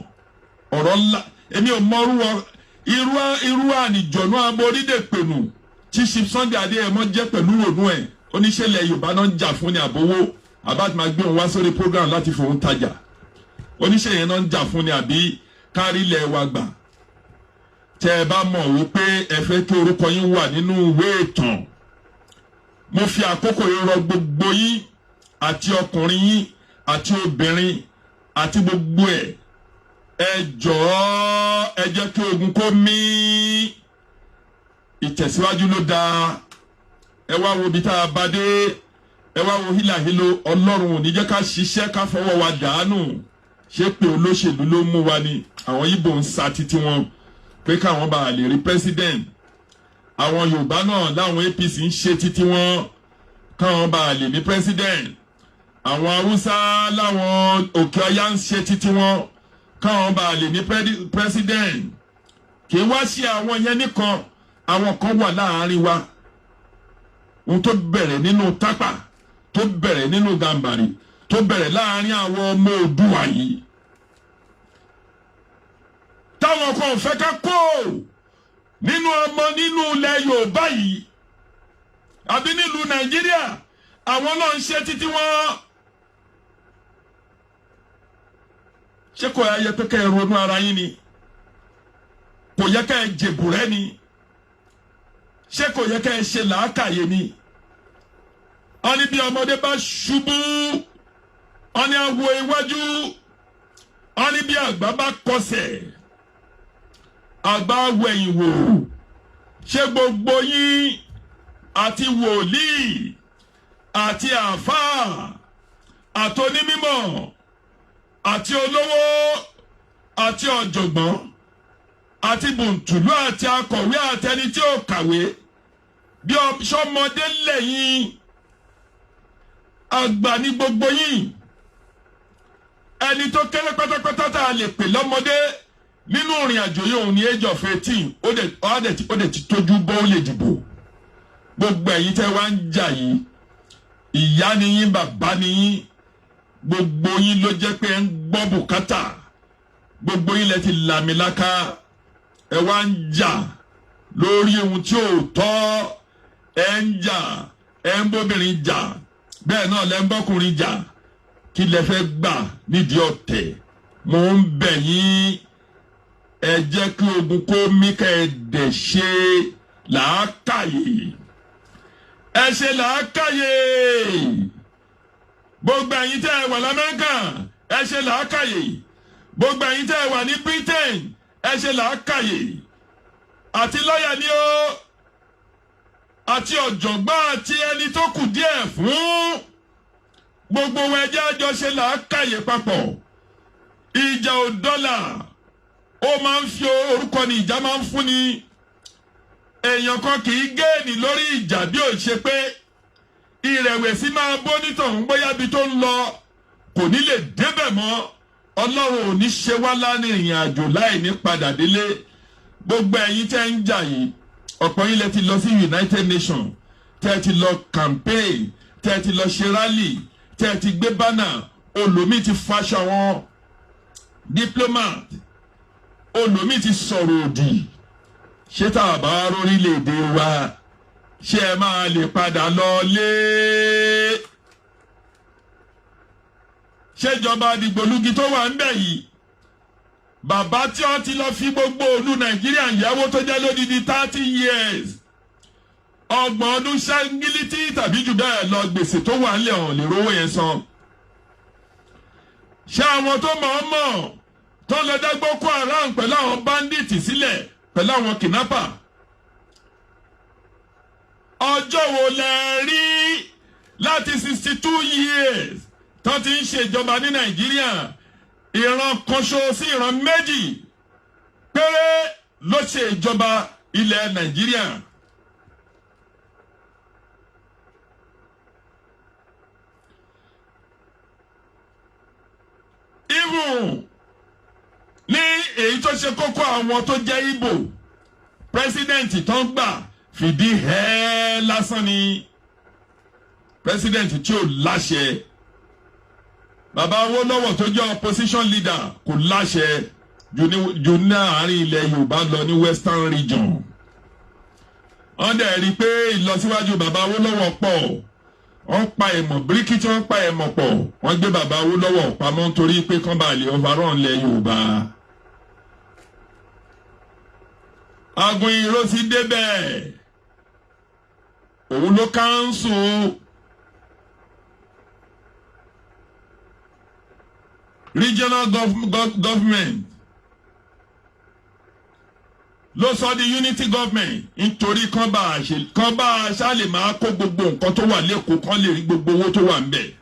ọ̀rọ̀ ńlá èmi ò mọ irú ànìjọ̀nú aborídè pẹ̀lú tí Chief Sunday Adéyẹmọ jẹ́ pẹ̀lú rònú ẹ̀ oníṣẹ́ ilẹ̀ Yorùbá náà ń jà fún ní àbówó àbáti máa gbé òun wá sórí program láti fòun tajà oníṣẹ́ yẹn náà ń jà fún ní àbí kárí ilẹ̀ wa gbà. Tẹ́ ẹ bá mọ̀ wípé ẹ fẹ́ kí orúkọ yín wà nínú ìwé ìtàn mo fi àkókò yìí rọ̀ gbogbo yín àti ọkùnrin yín àti obìnrin àti gbogbo ẹ jọ̀ọ́ ẹ jẹ́ kí ogun kó mí. Ìtẹ̀síwájú ló dáa. Ẹ wá wo bí tá a bá dé ẹ wá wo hílàhílo Ọlọ́run ò ní jẹ́ ká ṣiṣẹ́ ká fọwọ́ wa dànù ṣé pé olóṣèlú ló mú wa ni àwọn Ìgbò ń sa títí wọn pé káwọn bá lè rí president àwọn Yorùbá náà láwọn APC ń ṣe títí wọn káwọn bá lè ní president àwọn Haúsá láwọn Òkè Ọya ń ṣe títí wọn káwọn bá lè ní president kì í wá sí àwọn yẹn nìkan àwọn kan wà láàárín wa ohun tó bẹ̀rẹ̀ nínú Tápà tó bẹ̀rẹ̀ nínú Gàmbàrí tó bẹ̀rẹ̀ láàárín àwọn ọmọ Oòduà yìí táwọn kan fẹ́ ká kó nínú ọmọ nínú ilẹ̀ Yorùbá yìí àbí nílùú Nàìjíríà àwọn náà ń ṣe títí wọn. Ṣé kò yẹ pé ká ẹ ronú ara yín ni? Kò yẹ ká ẹ jèbùrẹ́ ni? Ṣé kò yẹ ká ẹ ṣe làákàyè ni? Wọ́n ní bí ọmọdé bá ṣubú wọ́n ní á wo iwájú wọ́n ní bí àgbà bá kọsẹ̀ àgbà wẹ̀yìn wò. Ṣé gbogbo yín àti wòlíì àti àfáà àtònímímọ̀ àti olówó àti ọ̀jọ̀gbọ́n àti bùntùlú àti akọ̀wé àtẹni tí ó kàwé bí ọmọdé lẹ́yìn àgbà ní gbogbo yín ẹni tó kéré pátápátá tá a lè pè lọ́mọdé nínú ìrìn àjò yìí òun ní age of 18 ó dẹ̀ ti tójú bọ́ ó lè dìbò. Gbogbo ẹ̀yin tẹ́ wá ń jà yìí ìyá ni yín bàbá ni yín gbogbo yín ló jẹ́ pé ẹ ń gbọ́ bùkátà gbogbo yín lẹ ti làmìlaka ẹ wá ń jà lórí ohun tí ò tọ́ ẹ ń jà ẹ ń bóbìnrin jà bẹ́ẹ̀ náà lẹ ń bọ́kùnrin jà kí lẹ fẹ́ gbà nídìí ọ̀tẹ̀. Mo ń bẹ̀ yín ẹ jẹ́ kí ogun kó mí kẹ́ ẹ dẹ̀ ṣe làákàyè ẹ ṣe làákàyè. Gbogbo ẹ̀yin tẹ́ ẹ wà l'Amẹ́ríkà ẹ ṣe làákàyè. Gbogbo ẹ̀yin tẹ́ ẹ wà ní Britain ẹ ṣe làákàyè. Àti lọ́yà ni ó àti ọ̀jọ̀gbọ́n àti ẹni tó kù díẹ̀ fún gbogbo ẹjẹ́ àjọ ṣe làákàyè papọ̀. Ìjà ò dọ́là ó máa ń fi orúkọ ní ìjà máa ń fún ni. Èèyàn kan kì í géènì lórí ìjà bí ó ṣe pé ìrẹ̀wẹ̀sì máa bó nítọ̀hún bóyá bí tó ń lọ kò ní lè débẹ̀ mọ́. Ọlọ́run ò ní ṣe wá láàrin ìrìn àjò láì ní padà délé. Gbogbo ẹ̀yin tẹ́ ń jà yìí ọ̀pọ̀ yín lẹ ti lọ sí United Nations tẹ́ ti lọ campaign tẹ́ ti lọ ṣe rally tẹ́ ti gbé banner olómi ti faṣọ wọn diplomat olómi ti sọ̀rọ̀ òdì. Ṣé tá a bá rórílẹ̀-èdè wa ṣé ẹ máa lè padà lọ lé? Ṣéjọba dìgbòlugi tó wà ń bẹ̀ yìí bàbá tí wọ́n ti lọ fi gbogbo olú Nàìjíríà yáwó tó jẹ́ lódidi 30 years 30 ọdún ṣáńgílítì tàbí jù bẹ́ẹ̀ lọ gbèsè tó wà ńlẹ̀ ọ̀hún lè rówó yẹn san. Ṣé àwọn tó mọ̀ tó lọ dá Boko Haram pẹ̀lú àwọn bandits sílẹ̀ pẹ̀lú àwọn kidnapper. Ọjọ́ wo lẹ rí láti 62 years tó ti ń ṣèjọba ní Nàìjíríà ìran kan ṣo sí ìran méjì péré ló ṣe ìjọba ilẹ̀ Nàìjíríà. Even ní èyí tó ṣe kókó àwọn tó jẹ́ Igbo president tó ń gbà fìdí hẹ́ẹ́ lásán ni president tí ò láṣẹ. Bàbá Awólọ́wọ̀ tó jẹ́ opposition leader kò láṣẹ ju ní àárín ilẹ̀ Yorùbá lọ ní western region. Wọ́n dẹ̀ rí i pé ìlọsíwájú bàbá Awólọ́wọ̀ pọ̀. Wọ́n pa ẹ̀mọ̀ bíríkìtì wọ́n pa ẹ̀mọ̀ pọ̀. Wọ́n gbé bàbá Awólọ́wọ̀ pamọ́ nítorí pé kán bá lè overrun ilẹ̀ Yorùbá. Agun irọ́ ti débẹ̀. Òun ló káńsù. Regional government ló sọ di unity government nítorí kán bá aṣá lè máa kó gbogbo nǹkan tó wà lẹ́kọ̀ọ́ kán lè rí gbogbo owó tó wà ń bẹ̀.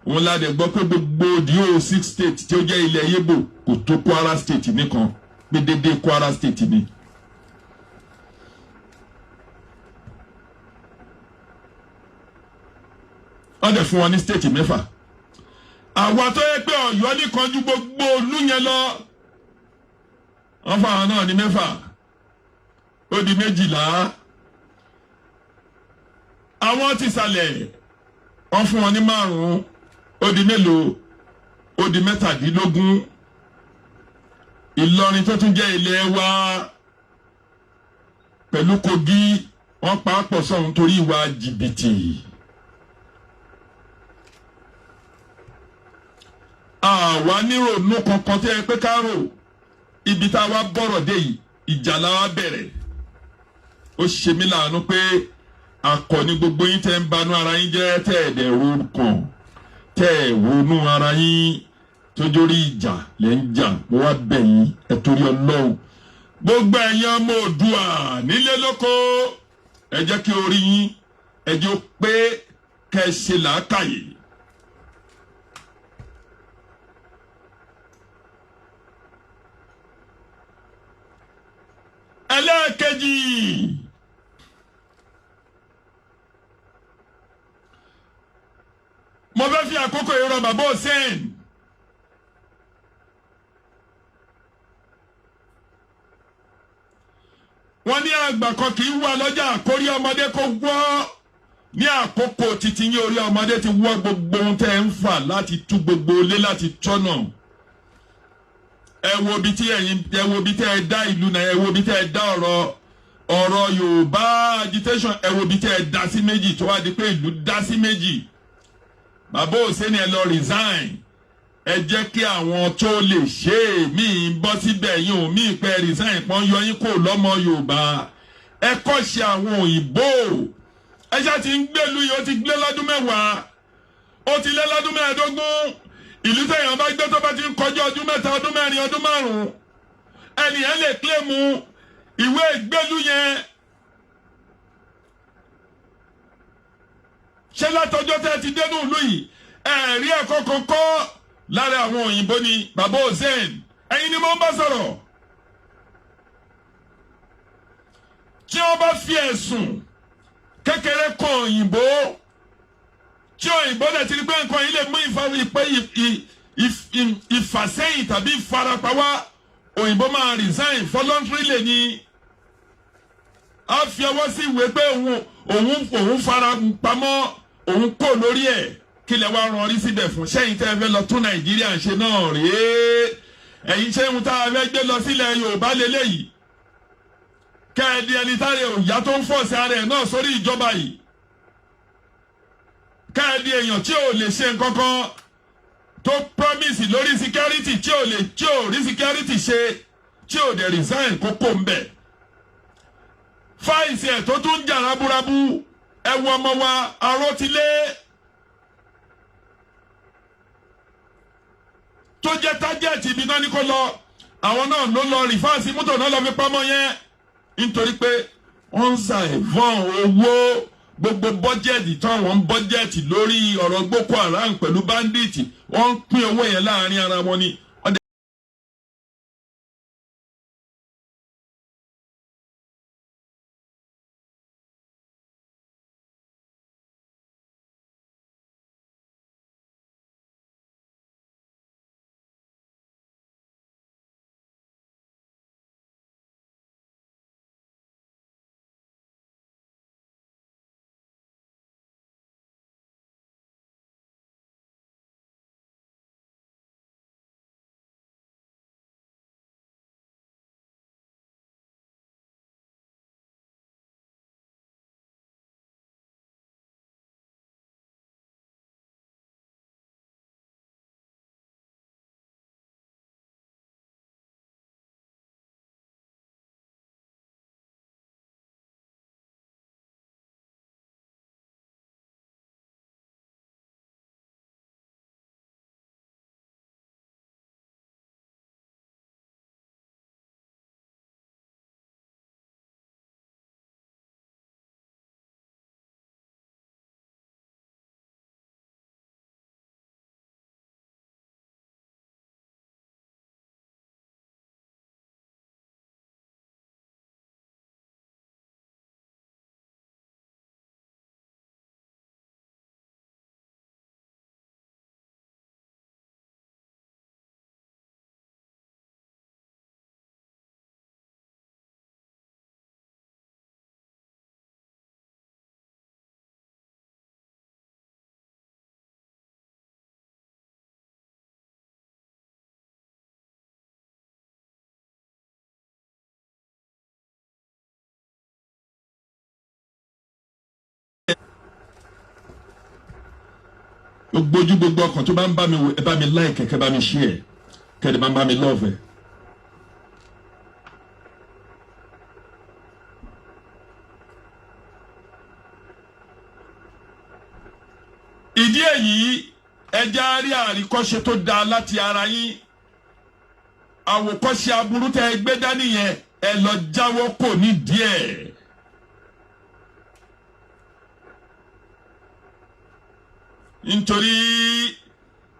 Òun la dẹ̀ gbọ́ pé gbogbo DO6 state tí ó jẹ́ ilẹ̀ Yíbò kò tó Kwara state nìkan pé dédé Kwara state ni. Wọ́n dẹ̀ fún wọn ní state mẹ́fà. Àwa tó yẹ pé Ọ̀yọ́ nìkan ju gbogbo ìlú yẹn lọ. Wọ́n fún àwọn náà ní mẹ́fà. Ó di 12. Àwọn ti sàlẹ̀ wọ́n fún wọn ní 5. Ó di mélòó? Ó di 17. Ìlọrin tó tún jẹ́ ilé wa pẹ̀lú Kogi wọ́n pa á pọ̀ sọ́hun torí ìwà jìbìtì. Àwa nírònú kankan tẹ́ ẹ pé ká rò ibi tá a wá bọ̀rọ̀ dé yìí ìjà la wá bẹ̀rẹ̀. Ó ṣe mí láàánú pé akọni gbogbo yín tẹ́ ń banú ara yín jẹ́ tẹ́ ẹ̀ dẹ̀ ro kàn tẹ́ ẹ̀ ronú ara yín tójórí ìjà lẹ́ ń jà. Mo wá bẹ̀ yín ẹ torí Ọlọ́run gbogbo ẹ̀yin ọmọ Oòduà nílé lóko ẹ jẹ́ kí orí yín ẹ jẹ́ ó pé kẹ́ ẹ ṣe làákàyè. Ẹlẹ́ẹ̀kejì mo fẹ́ fi àkókò yìí rọ̀ bàbá Hussein. Wọ́n ní àgbà kan kì í wà lọ́jà àkórí ọmọdé kó gbọ́. Ní àkókò títí yín orí ọmọdé ti wọ́ gbogbo ohun tẹ́ ń fà láti tú gbogbo ilé láti tọ́nà. Ẹ wo bí tí ẹ dá ìlú náà, ẹ wo bí tí ẹ dá ọ̀rọ̀ Yorùbá agitation, ẹ wo bí tí ẹ dá sí méjì tó wá di pé ìlú dá sí méjì. Bàbá Hussein ẹ lọ resign. Ẹ jẹ́ kí àwọn tó lè ṣe é mí bọ́ síbẹ̀ yín ò mí pẹ́ resign pọ́n yọ yín kò lọ́mọ Yorùbá. Ẹ kọ́ ṣe àwọn òyìnbó. Ẹ ṣá ti ń gbèlú yìí ó ti gbé lọ́dún 10. Ó ti lé lọ́dún 15. Ìlú tẹ̀yàn bá gbé tó bá ti ń kọjá ọdún 3, ọdún 4, ọdún 5 ẹnìyàn lè kílèmù ìwé ìgbélú yẹn. Ṣé látọjọ́ tẹ́ ti dénú ìlú yìí ẹ̀rí ẹ̀kọ́ kọ̀ọ̀kọ́ lára àwọn òyìnbó ni bàbá Hussein ẹ̀yin ni mo ń bá sọ̀rọ̀. Tí wọ́n bá fi ẹ̀sùn kékeré kan òyìnbó tí òyìnbó lè ti rí pé nǹkan yìí lè mú ìfàsẹ́yìn tàbí ìfarapa wá òyìnbó máa resign voluntarily ni. A fi ọwọ́ sí ìwé pé òun fara pamọ́ òun kò lórí ẹ̀ kí lẹ wá rán orí síbẹ̀ fún. Ṣẹ́yìn tẹ́ ẹ fẹ́ lọ tún Nàìjíríà ṣe náà rèé. Ẹ̀yin ṣẹ́yìn tá a fẹ́ gbé lọ sílẹ̀ Yorùbá lélẹ́yìí. Kẹ́ẹ̀dì ẹni táre òyà tó ń fọ̀ọ̀sì ara ẹ̀ náà sórí ìjọba yìí. Kẹ́ẹ̀dì èèyàn tí ò lè ṣe nǹkan kan tó promise lórí security tí ò rí security ṣe tí ò dẹ̀ resign kókó ń bẹ̀. Fáìsì ẹ̀ tó tún jà rábúrábú ẹ wo ọmọ wa Arótilé. tó jẹ́ tájẹ́ẹ̀tì ibi náà ní kó lọ àwọn náà ló lọ rìfáàsì mọ́tò náà lọ fi pamọ́ yẹn nítorí pé wọ́n ń ṣàìfọ́n owó gbogbo bọ́jẹ̀tì tán wọ́n ń bọ́jẹ̀tì lórí ọ̀rọ̀ Boko Haram pẹ̀lú báńdíìtì wọ́n ń pín owó yẹn láàrin ara wọn ni. Gbójú gbogbo ọkàn tó bá ń bá mi wò ẹ bá mi like kẹ́ bá mi share kẹ́ bá ń bá mi love ẹ. Ìdí èyí ẹja rí àríkọ́ṣe tó dáa láti ara yín àwòkọ́ṣe aburú tẹ́ ẹ gbé dání yẹn ẹ lọ jáwọ́ kò ní díẹ̀. Nítorí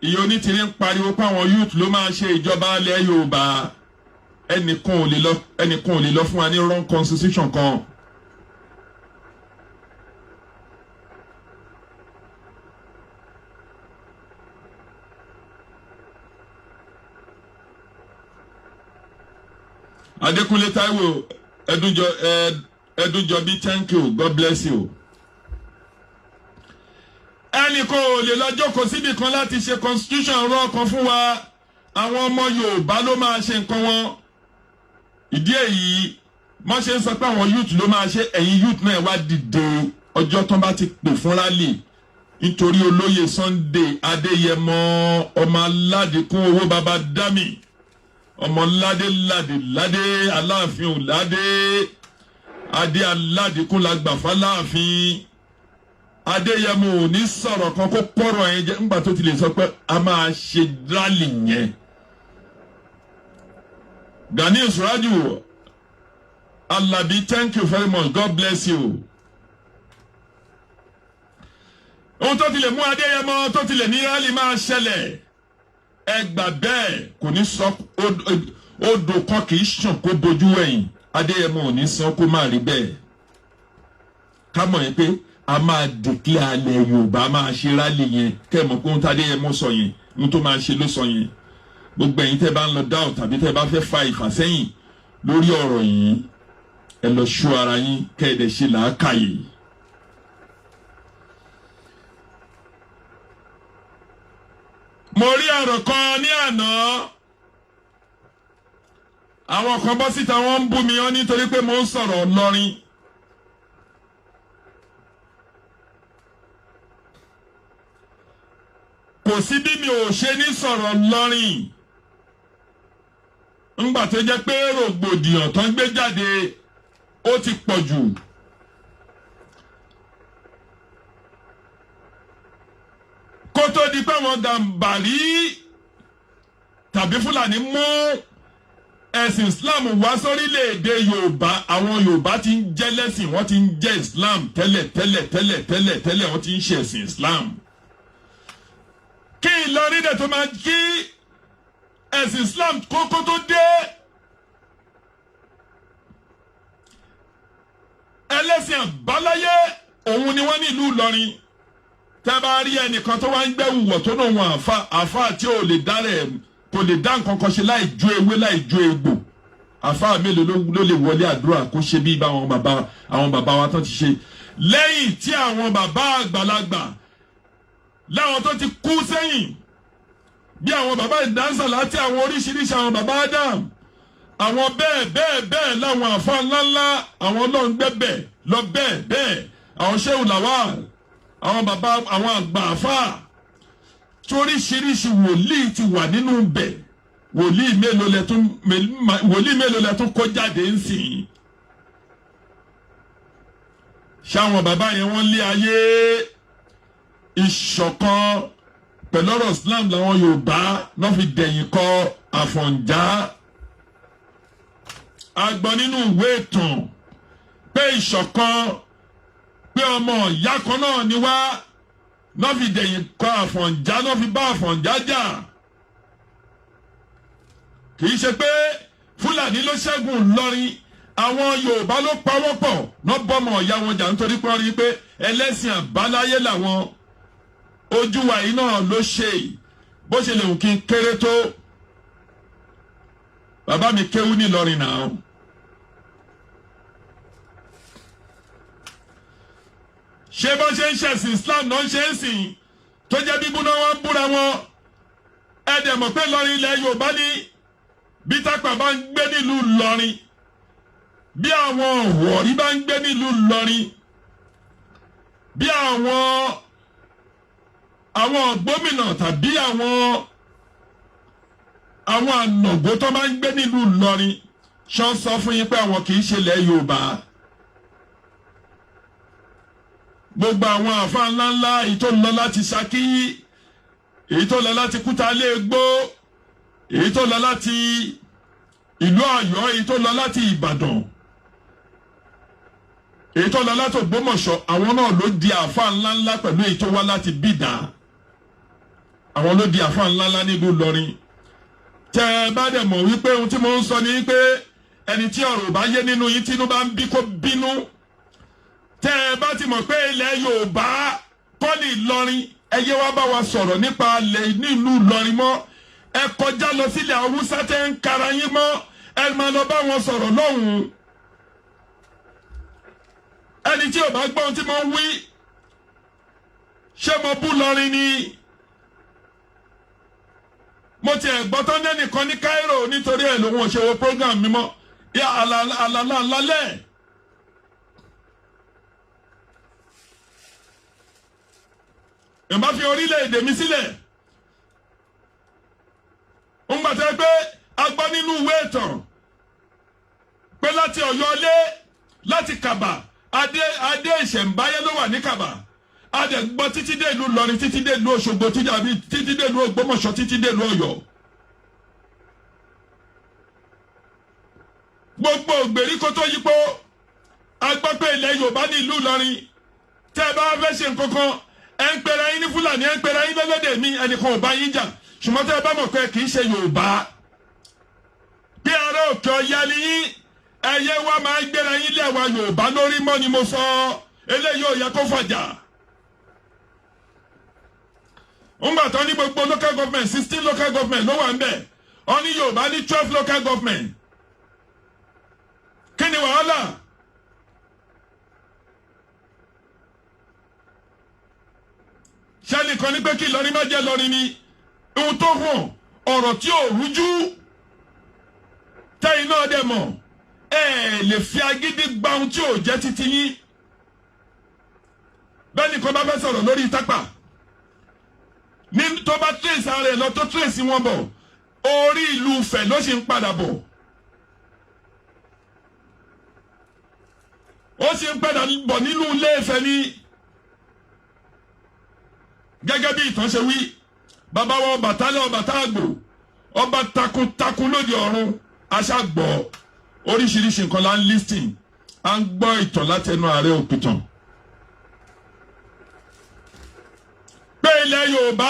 ìyá onítìrí ń pariwo pé àwọn youth ló máa ṣe ìjọba ilẹ̀ Yorùbá ẹnìkan ò lè lọ fún wa ní wrong constitution kan. Adékúnlé Táíwò Ẹdúnjọbí, thank you, God bless you. Ẹnìkan ò lè lọ jókòó síbi kan láti ṣe constitution rọ kan fún wa àwọn ọmọ Yorùbá ló máa ṣe nǹkan wọn. Ìdí èyí wọ́n ṣe ń sọ pé àwọn youth ló máa ṣe ẹ̀yin youth náà wá dìde ọjọ́ tán bá ti pè fún rally nítorí olóyè Sunday Adéyẹmọ ọmọ aládìkún owó baba dami ọmọ ládé aláàfin òládé adé aládìkún lágbàfà láàfin. Adéyẹmọ ò ní sọ̀rọ̀ kan kó pọ̀rọ̀ yẹn jẹ́ ńgbà tó ti lè sọ pé a máa ṣe rally yẹn. Gani Suraju Alabi, thank you very much, God bless you. Ohun tó ti lè mú Adéyẹmọ tó ti lè ní rally máa ṣẹlẹ̀ ẹ gbà bẹ́ẹ̀ kò ní sọ odò kan kì í ṣàn kó bojú ẹ̀yìn. Adéyẹmọ ò ní sọ kó má rí bẹ́ẹ̀. Ká mọ̀ yẹn pé a máa declare alẹ́ Yorùbá máa ṣe rally yẹn kẹ́ mọ̀ pé ohun tádé yẹn mọ́ sọ yẹn ohun tó máa ṣe ló sọ yẹn. Gbogbo ẹ̀yin tẹ́ bá ń lọ doubt tàbí tẹ́ bá fẹ́ fa ìfàsẹ́yìn lórí ọ̀rọ̀ yìí ẹ lọ ṣọ́ ara yín kẹ́ ẹ dẹ̀ ṣe làákàyè. Mo rí ọ̀rọ̀ kan ní àná àwọn kan bọ́ síta wọ́n ń bú mi ọ́ nítorí pé mo ń sọ̀rọ̀ Ìlọrin. Kò sí bí mi ò ṣe ní sọ̀rọ̀ Ìlọrin ńgbà tó jẹ́ pé rògbòdìyàn tó ń gbé jáde ó ti pọ̀ jù. Kó tó di pé àwọn Gàmbàrí tàbí Fúlàní mú ẹ̀sìn Islam wá sórílẹ̀-èdè Yorùbá, àwọn Yorùbá ti ń jẹ́ lẹ́sìn, wọ́n ti ń jẹ́ Islam tẹ́lẹ̀ wọ́n ti ń ṣe ẹ̀sìn Islam. Kí Ìlọrin dẹ̀ tó máa kí ẹ̀sìn Islam kókó tó dé, ẹlẹ́sìn àbáláyé òun ni wọ́n ní ìlú Ìlọrin. Tẹ́ bá rí ẹnìkan tó wá ń gbẹ́ wùwọ̀ tó náà wọn àfa tí ò lè dá rẹ̀ kò lè dá nǹkan kan ṣe láì jó ewé láì jó egbò, àfa mélòó ló lè wọlé àdúrà kó ṣe bí àwọn bàbá wa tán ti ṣe, lẹ́yìn tí àwọn bàbá àgbàlagbà láwọn tó ti kú sẹ́yìn bí àwọn bàbá ìdánsà láti àwọn oríṣiríṣi àwọn bàbá Adam, àwọn bẹ́ẹ̀ láwọn àfa ńláńlá, àwọn ọlọ́run gbẹ́bẹ̀ lọ bẹ́ẹ̀ àwọn Shehu Lawal, àwọn bàbá àwọn àgbà àfa toríṣiríṣi wòlíì ti wà nínú bẹ̀. Wòlíì mélòó lẹ tún kó jáde ń sìn. Ṣáwọn bàbá yẹn wọ́n lé ayé ìṣọ̀kan pẹ̀lú ọ̀rọ̀ Islam làwọn Yorùbá náà fi dẹ̀yìn kọ Àfọ̀njá. A gbọ́ nínú ìwé ìtàn pé ìṣọ̀kan pé ọmọ ìyá kan náà ni wá náà fi dẹ̀yìn kọ Àfọ̀njá, náà fi bá Àfọ̀njá jà. Kì í ṣe pé Fúlàní ló ṣẹ́gun Ìlọrin, àwọn Yorùbá ló pawọ́pọ̀ náà bọ́mọ ìyá wọn jà nítorí pé wọ́n rí pé ẹlẹ́sìn àbáláyé làwọn. Ojú wa yìí náà ló ṣe bó ṣe lè wù kí n kéré tó. Bàbá mi kéwú ní Ìlọrin náà. Ṣé bó ṣe ń ṣẹ̀sìn Islam náà ṣe ń sìn tó jẹ́ bíbú náà wọ́n ń búra wọn? Ẹ dẹ̀ mọ̀ pé Ìlọrin ilẹ̀ Yorùbá ní bí Tápà bá ń gbé nílùú Ìlọrin, bí àwọn Ọ̀wọ̀rí bá ń gbé nílùú Ìlọrin, bí àwọn gómìnà tàbí àwọn ànàgbó tó bá ń gbé nílùú Ìlọrin, ṣọ́ sọ fún yín pé àwọn kì í ṣe ilẹ̀ Yorùbá. Gbogbo àwọn àfa ńláńlá èyí tó lọ láti Ṣakí, èyí tó lọ láti Kútalégbó, èyí tó lọ láti ìlú Ọ̀yọ́, èyí tó lọ láti Ìbàdàn, èyí tó lọ láti Ògbómọ̀ṣọ́, àwọn náà ló di àfa ńláńlá pẹ̀lú èyí tó wá láti Bídà. Àwọn ló di àfa ńláńlá nílùú Ìlọrin. Tẹ́ ẹ bá dẹ̀ mọ̀ wípé ohun tí mo ń sọ ni pé ẹni tí ọ̀rọ̀ bá yé nínú yín tínú bá ń bí kó bínú. Tẹ́ ẹ bá ti mọ̀ pé ilẹ̀ Yorùbá kọ́ ní Ìlọrin, ẹ yé wá bá wa sọ̀rọ̀ nípa ilẹ̀ nílùú Ìlọrin mọ́. Ẹ kọjá lọ sílẹ̀ Haúsá tẹ́ ń kara yín mọ́, ẹ máa lọ bá wọn sọ̀rọ̀ lọ́hùn-ún. Ẹni tí ò bá gbọ́ ohun tí mo ń wí, ṣé mo bú Ìlọrin ni? Mo ti ẹ̀ gbọ́ tán lẹ́nìkan ní Cairo nítorí ẹ̀ lòun ò ṣe wo program mi mọ́. Yá àlàlálẹ̀. Ìbá fi orílẹ̀-èdè mi sílẹ̀. Ó ń gbàtẹ́ pé a gbọ́ nínú ìwé ìtàn pé láti Ọ̀yọ́lé, láti Kàbà, adé ìṣẹ̀ǹbáyé ló wà ní Kàbà. A dẹ̀ gbọ́ títí dé ìlú Ìlọrin, títí dé ìlú Òṣogbo, títí dé ìlú Ògbómọ̀ṣọ́, títí dé ìlú Ọ̀yọ́. Gbogbo ìgbèríko tó yípo, a gbọ́ pé ilẹ̀ Yorùbá ní ìlú Ìlọrin. Tẹ́ ẹ bá fẹ́ ṣe nǹkan kan, ẹ ń pera yín ní Fúlàní, ẹ ń pera yín lọ́lọ́dẹ̀ mi, ẹnìkan ò bá yín jà. Ṣùgbọ́n tẹ́ ẹ bá mọ̀ pé kì í ṣe Yorùbá. Bí ará òkè ọya ni yín, ẹyẹ wa máa ń gbéra yín lé àwa Yorùbá lórí mọ́ ni mo sọ. Eléyìí ò yẹ kó fàjà. Ńgbà tán ní gbogbo local government 16 local government ló wà ń bẹ̀. Ó ní Yorùbá ní 12 local government. Kí ni wàhálà? Ṣé nìkan ní pé kí Ìlọrin má jẹ́ Ìlọrin ni? Ohun tó hàn, ọ̀rọ̀ tí ò rújú. Tẹ́yìn náà dẹ̀ mọ̀, ẹ lè fi agídí gba ohun tí ò jẹ́ títí yín. Bẹ́ẹ̀ nìkan bá fẹ́ sọ̀rọ̀ lórí Tápà. Ní tó bá tírèsì ara ẹ̀ lọ tó tírèsì wọn bọ̀, orí ìlú Ifẹ̀ ló ṣì ń padà bọ̀. Ó ṣì ń padà bọ̀ nínú ilé Ifẹ̀ ni. Gẹ́gẹ́ bí ìtàn ṣe wí, bàbá wọn Ọbàtálá Ọbàtá Àgbò, ọba takuntakun lóde ọ̀run aṣágbọ́ oríṣiríṣi nǹkan la ń listing à ń gbọ́ ìtàn látẹnu Ààrẹ Òpìtàn pé ilẹ̀ Yorùbá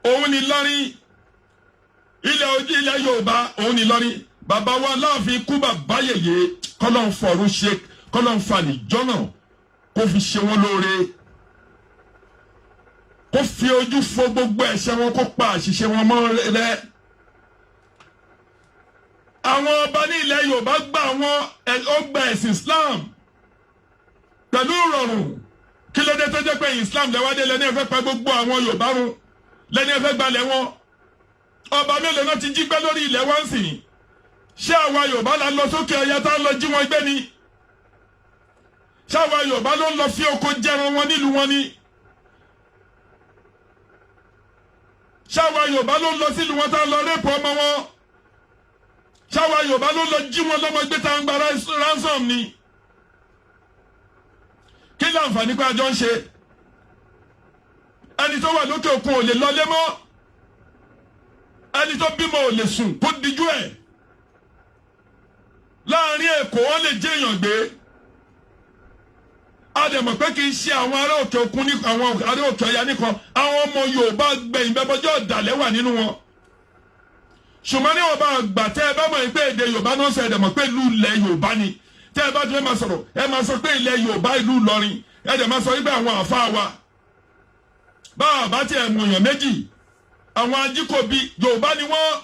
òun ni Ìlọrin ilẹ̀ Yorùbá òun ni Ìlọrin bàbá wa láàfin kú bàbá yèyé kọ́lọ́n fọ̀rún ṣe kọ́lọ́n falì jọ́nà kó fi ṣe wọ́n lóore kó fi ojú fo gbogbo ẹ̀ṣẹ̀ wọn kó pa àṣìṣe wọn mọ́ rẹ́. Àwọn ọba ní ilẹ̀ Yorùbá gba àwọn ọgbà ẹ̀sìn Islam pẹ̀lú ìrọ̀rùn kí ló dé tó jẹ́ pé Islam lẹ́wádé lẹ́ni ẹ̀fẹ́ pa gbogbo àwọn Yorùbá run lẹ́ni ẹ̀fẹ́ gbalẹ̀ wọn ọba mélòó náà ti jí gbé lórí ilẹ̀ wọn sìn ṣé àwa Yorùbá la lọ sókè ọya tá lọ jí wọn gbé ni ṣé àwa Yorùbá ló ń lọ fi oko jẹran wọn nílùú wọn ni ṣé àwa Yorùbá ló ń lọ sílùú wọn tá lọ rẹ́pọ̀ ọmọ wọn ṣé àwa Yorùbá ló ń lọ jí wọn lọ́mọ gbé tá ń gba ransom ni kí láǹfààní pé àjọ ń ṣe ẹni tó wà lókè òkun ò lè lọlé mọ́ ẹni tó bímọ ò lè sùn kó dijú ẹ̀ láàrin Èkó wọn lè jẹ́ èèyàn gbé àdèmọ̀ pé kì í ṣe àwọn ará òkè òkun ní àwọn ará òkè ọya nìkan àwọn ọmọ Yorùbá gbẹ̀yìn bẹ́bọ́jọ́ ọ̀dàlẹ̀ wà nínú wọn ṣùgbọ́n ní ọba àgbà tẹ́ ẹ bá mọ̀ pé èdè Yorùbá náà sọ ẹ̀dẹ̀mọ̀ pé ìlú ilẹ̀ Yorùbá ni tẹ́ ẹ bá tún máa sọ̀rọ̀ ẹ máa sọ pé ilẹ̀ Yorùbá ìlú Ìlọrin ẹ dẹ̀ máa sọ wípé àwọn àfáà wa bá àbá tí ẹ mú èèyàn méjì àwọn Ajíkòbí Yorùbá ni wọ́n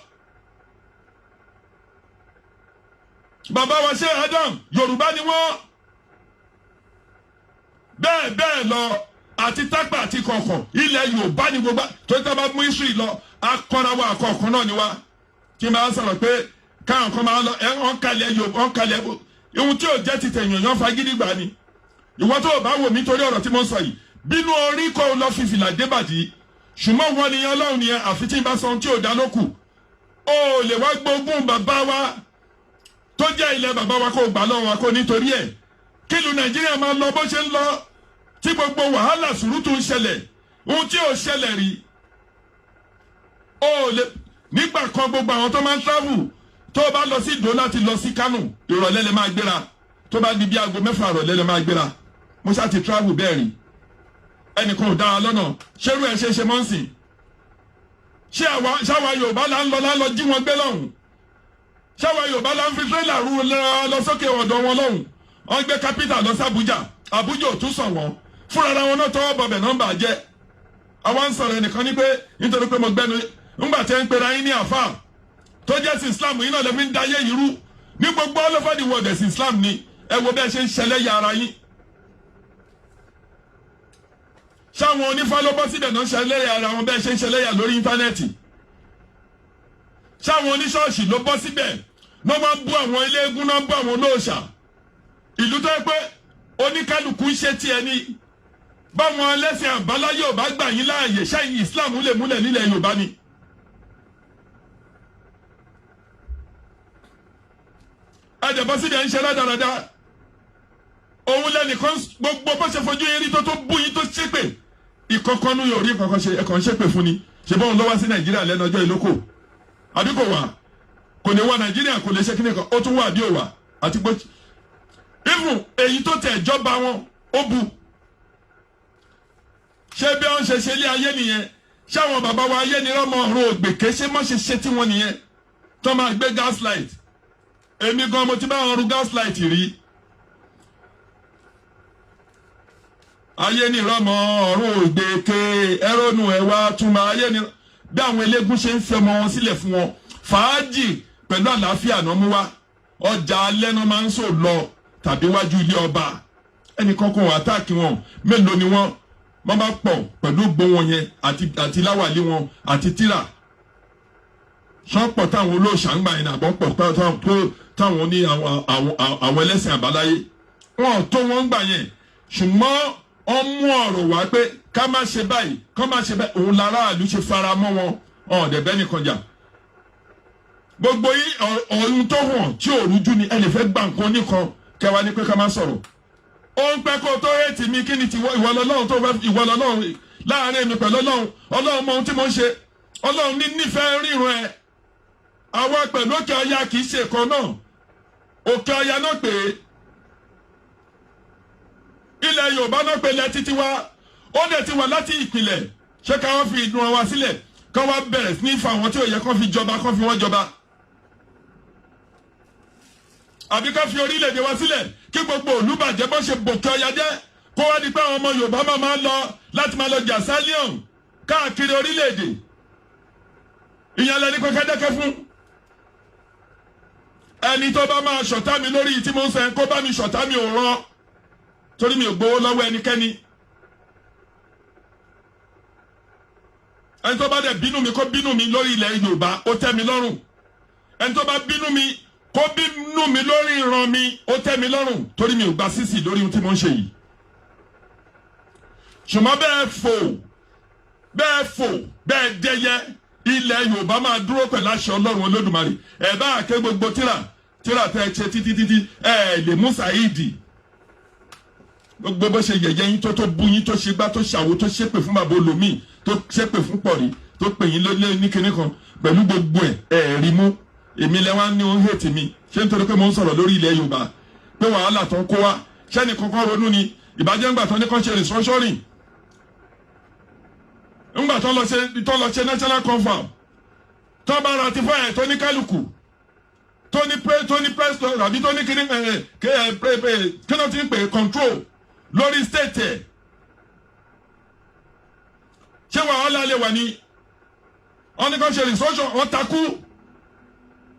bàbá wa ṣe Adam Yorùbá ni wọ́n bẹ́ẹ̀ lọ àti Tápà àti Kọ̀ọ̀kan ilẹ̀ Yorùbá ni gbogbo tó tẹ́ bá mú history lọ akọ́ra wa àkọ́kọ́ náà ni wa kí n máa sọ̀rọ̀ pé káwọn kan máa lọ ọ̀n kalẹ̀ Yorùbá ọ̀n kalẹ̀ ihun tí ò jẹ́ ti tẹ̀yàn yàn fagídí gbà ni ìwọ tó o bá wò mí torí ọ̀rọ̀ tí mo sọ yìí bínú orí kọ́ lọ fi fìlà débàdí ṣùgbọ́n wọn nìyẹn Ọlọ́run nìyẹn àfi tí n bá sọ ohun tí ò dá lókù o lè wá gbógun bàbá wa tó jẹ́ ilẹ̀ bàbá wa kó gbà lọ́wọ́ wa kó nítorí ẹ̀ kí ìlú Nàìjíríà máa lọ bó ṣe ń lọ tí gbogbo wàhálà sùúrùtù ń ṣẹlẹ̀ ohun tí ò ṣẹlẹ̀ rí o lè nígbà kan gbogbo àwọn tó máa ń travel tó bá lọ sí Ìdó láti lọ sí Kánò ìrọ̀lẹ́ lè máa gbéra tó bá di bí aago 6 ìrọ̀lẹ́ lè máa gbéra mo ṣáà ti travel bẹ́ẹ̀ rí ẹnìkan ò dára lọ́nà ṣerú ẹ̀ ṣe mọ́ ń sìn ṣáwa Yorùbá là ń lọ jí wọn gbé lọ́hùn ṣáwa Yorùbá là ń fi tírélà rú lọ sókè ọ̀dọ̀ wọn lọ́hùn wọ́n gbé kápítà lọ sí Àbújá ò tún sàn wọ́n fúnra ara wọn náà tọwọ́ bọ̀bẹ̀ nọ́mbà jẹ́ àwọn ń sọ̀rọ̀ ẹnìkan ní pé nítorí pé mo gbẹ́nu ńgbà tí ẹ ń pera yín ní àfáà tó jẹ́ sí Islam yín náà lè fi ń dayé yìí rú ní gbogbo all over the world ẹ̀sìn Islam ni ẹ wo bẹ́ẹ̀ ṣe ń ṣẹlẹ́yà ara yín ṣáwọn onífá ló bọ́ síbẹ̀ náà ṣẹlẹ́yà ara wọn bẹ́ẹ̀ ṣe ń ṣẹlẹ́yà lórí íńtánẹ́ẹ̀tì ṣáwọn oníṣọ́ọ̀ṣì ló bọ́ síbẹ̀ ló máa ń bú àwọn ilé eégún náà ń bú àwọn olóòṣà ìlú tó yẹ pé oníkálukú ń ṣe tiẹ̀ ni báwọn ẹlẹ́sìn àbáláyé ò bá gbà yín láàyè ṣáyìn Islam lè múlẹ̀ nílẹ̀ Yorùbá ni. àjẹbọ síbẹ̀ ń ṣe rádaràda òun lẹ́nìkan gbogbo bó ṣe fojú yín rí tó bú yín tó ṣépè ìkọ̀kọ́nú yóò rí kankan ṣe ẹ̀kọ́ ń ṣépè fún ni ṣe bọ́n lọ́wọ́ sí Nàìjíríà lẹ́nu ọjọ́ ìlókò àbí kò wà kò ní wá Nàìjíríà kò lè ṣe kíni kan ó tún wà bí ò wà àti pé even èyí tó tẹ̀ jọba wọn ó bu ṣé bí wọ́n ṣe ilé ayé nìyẹn ṣáwọn bàbá wa ayé ni rọ́mọ ọ̀run ògbèké ṣé mọ́ ṣe tí wọ́n nìyẹn tó máa gbé gaslight èmi gan mo ti bá wọn ru gaslight rí ayé ni rọ́mọ ọ̀run ògbèké ẹrọ́nù ẹ̀wà túmọ̀ ayé ni bí àwọn eléégún ṣe ń fẹ́ ọmọ wọn sílẹ̀ fún wọn fàájì pẹ̀lú àlàáfíà náà mú wá ọjà alẹ́ náà máa ń sò lọ tàbí wájú ilé ọba ẹnìkan kan wà táàkì wọn mélòó ni wọ́n bá pọ̀ pẹ̀lú gbó wọn yẹn àti láwàlí wọn àti tíra sọ́pọ̀ táwọn olóòṣà ń gbà yẹn àbọ̀ pọ̀ táwọn ní àwọn ẹlẹ́sìn àbáláyé wọn tó wọn ń gbà yẹn ṣùgbọ́n wọ́n mú ọ̀rọ̀ wá pé ká má ṣe báyìí ká má ṣe báyìí òun láràlú ṣe fara mọ́ wọn ọ̀dẹ̀bẹ́ nìkan jà gbogbo yìí ọ̀hún tó hàn tí ò rújú ni ẹnì fẹ́ gbà nǹkan nìkan kẹwàá ní pé ká má sọ̀rọ̀ ó ń pẹ́ kó tó hẹ́ẹ̀tì mi kí ni ti ìwọ lọ́lọ́run tó fẹ́ ìwọ lọ́lọ́run láàrin èmi pẹ̀lú Ọlọ́run mọ ohun tí mo ń ṣe Ọlọ́run ní nífẹ̀ẹ́ ríran ẹ àwa pẹ̀lú òkè ọya kì í ṣe kan náà. Òkè ọya náà pé ilẹ̀ Yorùbá náà pé ilẹ̀ títí wa ó dẹ̀ ti wà láti ìpìlẹ̀. Ṣé ká wọ́n fi ìdùn wa sílẹ̀ ká wá bẹ̀rẹ̀ sí ní fa àwọn tí ò yẹ kán fi jọba kán fi wọ́n jọba. Àbí ká fi orílẹ̀-èdè wa sílẹ̀ kí gbogbo olùbàjẹ́ bó ṣe bòkè ọya jẹ́ kó wá di pé àwọn ọmọ Yorùbá máa lọ láti máa lọ jà sálíọ̀n káàkiri orílẹ̀-èdè. Ìyẹn lẹni pé kẹ́dẹ́kẹ́ fún. Ẹni tó bá máa ṣọ̀tá mi lórí tí mo ń sẹ́ kó bá mi ṣọ̀tá mi ò rán torí mi ò gbowó lọ́wọ́ ẹnikẹ́ni. Ẹni tó bá dẹ̀ bínú mi kó bínú mi lórí ilẹ̀ Yorùbá ó tẹ́ mi lọ́rùn. Ẹni tó bá bínú mi kó bínú mi lórí ìran mi ó tẹ́ mi lọ́rùn torí mi ò gba sísì lórí ohun tí mo ń ṣe yìí. Ṣùgbọ́n bẹ́ẹ̀ fò bẹ́ẹ̀ dẹ́yẹ ilẹ̀ Yorùbá máa dúró pẹ̀lú àṣẹ Ọlọ́run Olódùmarè. Ẹ bá àké gbogbo tíra tẹ́ ṣe títí lè mú Saidi. Gbogbo bó ṣe yẹ̀yẹ́ yín tó bú yín tó ṣe gbá tó ṣàwo tó ṣépè fún bàbá olómi tó ṣépè fún pọ̀rí tó pè yín lólé ní kinní kan pẹ̀lú gbogbo ẹ̀ rí mú. Èmi lẹ́wà ní òun hate mi ṣé nítorí pé mo ń sọ̀rọ̀ lórí ilẹ̀ Yorùbá pé wàhálà tó ń kó wá ṣẹ́ni kankan ronú ni ìbàjẹ́ ńgbà tó ní kàn ṣe restructuring ńgbà tó lọ ṣe national confab tó bá ratify ẹ̀ tó ní kálukú tó ní press àbí tó ní kíní kí ló ti ń pè control lórí state ẹ̀ ṣé wàhálà lè wà ní wọ́n ní kàn ṣe restructuring wọ́n takú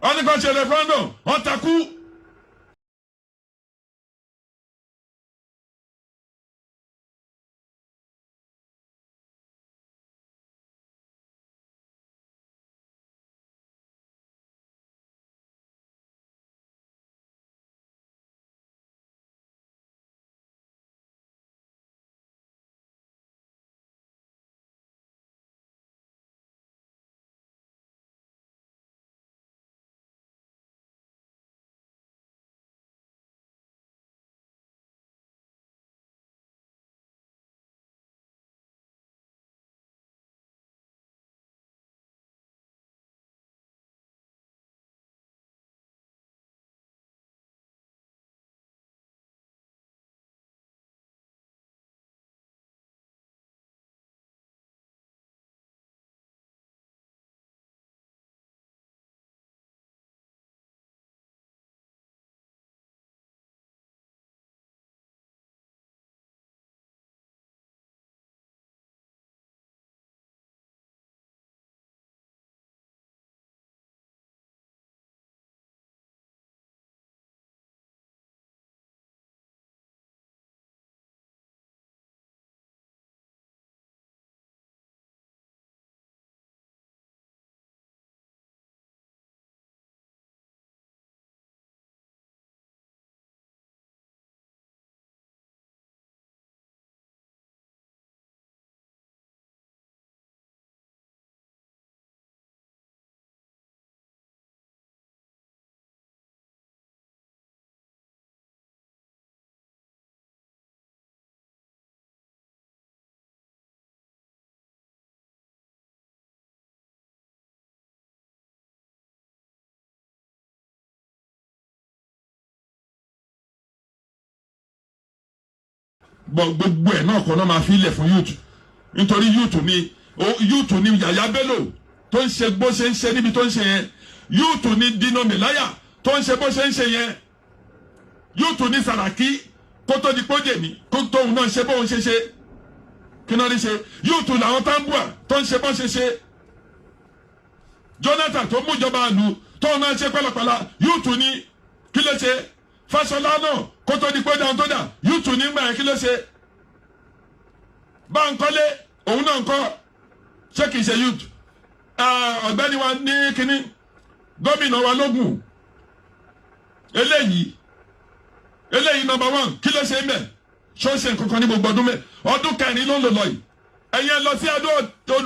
wọ́n ní kàn ṣe referendum wọ́n takú. Gbogbo ẹ̀ náà kọ́ náà máa fi ilẹ̀ fún youth nítorí youth ni Yàyà Bello tó ń ṣe bó ṣe ń ṣe níbi tó ń ṣe yẹn youth ni Dino Melaya tó ń ṣe bó ṣe ń ṣe yẹn youth ni Saraki kó tó di pójè mi kó tóun náà ṣe bóun ṣe ṣe kí náà ní ṣe youth làwọn Tambua tó ń ṣe bó ṣe ṣe Jonathan tó mú ìjọba àlù tóun náà ṣe pálapàla youth ni kí ló ṣe Fáṣọlá náà kó tó di pé dáhùn tó dà youth ní gbà yẹn kí ló ṣe Bánkọ́lé òun náà ń kọ́ ṣé kìí ṣe youth ọ̀gbẹ́ni wa ní kínní gómìnà wa lógún eléyìí #1 kí ló ṣe ń bẹ̀ ṣọ́ọ̀ṣì nǹkankan ní gbogbo ọdún kẹrin ló ń lò lọ yìí ẹ̀yin ẹ lọ sí Adó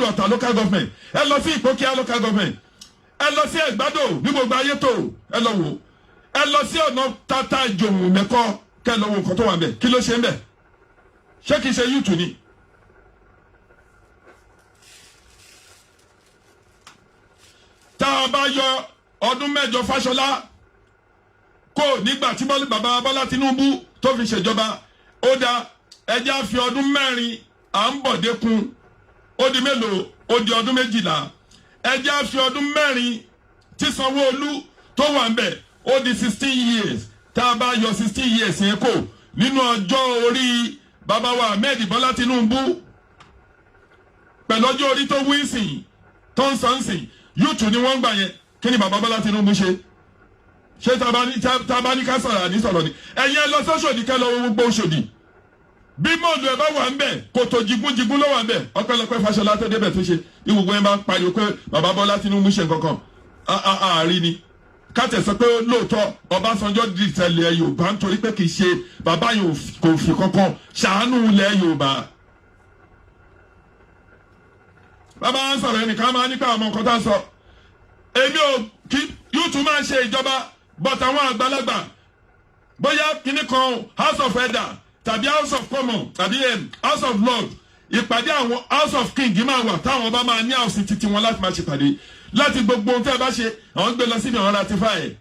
Ọ̀tà local government ẹ lọ sí Ìpókíà local government ẹ lọ sí Ẹ̀gbádò ní gbogbo ayé tó ẹ lọ wò ẹ lọ sí ọ̀nà Tata Ìjòhùn Mẹ́kọ́ kẹ lọ wo nǹkan tó wà ń bẹ̀ kí ló ṣe ń bẹ̀ ṣé kìí ṣe youth ni. Tá a bá yọ ọdún mẹ́jọ Fáṣọlá kò nígbà tí bàbá Bọ́lá Tinubu tó fi ṣèjọba ó dá ẹjẹ́ fi ọdún mẹ́rin à ń bọ̀ dékun ó di mélòó ó di ọdún 12 ẹjẹ́ fi ọdún mẹ́rin tí Sanwó-Olú tó wà ń bẹ̀ ó di 16 years tá a bá yọ 16 years yẹn kò nínú ọjọ́ orí bàbá wa Ahmed Bọ́lá Tinubu pẹ̀lú ọjọ́ orí tó wíńsìn tó ń sànsìn yúùtù ni wọ́n gbà yẹn kí ni bàbá Bọ́lá Tinubu ṣe tabani ká sọ̀rọ̀ àní sọ̀rọ̀ ni ẹ̀yin ẹ lọ sọ́sọ̀dì kẹ́ lọ gbogbo Òṣòdì bí mọ́ọ̀lù ẹ̀ bá wà ń bẹ̀ kòtò jigun ló wà ń bẹ̀ ọpẹ́lọpẹ́ Fáṣọlá tó débẹ̀ tó ṣe ìwògbọ́n ẹ̀ bá pariwo pé bàbá Bọ́lá Tinubu ṣe nǹkankan àárín ni káàtẹ̀ sọ pé lóòótọ́ Ọbásanjọ́ di tẹ̀lé Yorùbá nítorí pé kì í ṣe bàbá yóò kò fi kankan ṣàánú ilẹ̀ Yorùbá. bàbá ń sọ̀rọ̀ ẹnìkan máa nípa àwọn nǹkan tá a sọ èmi ò kí yóò tún máa ṣe ìjọba but àwọn àgbàlagbà bóyá kíní kan House of Elder tàbí House of Commons tàbí House of Lords ìpàdé àwọn House of King máa wà táwọn bá máa ní house títí wọn láti máa ṣèpàdé láti gbogbo ohun tẹ́ ẹ bá ṣe àwọn gbé lọ síbi àwọn ratify ẹ̀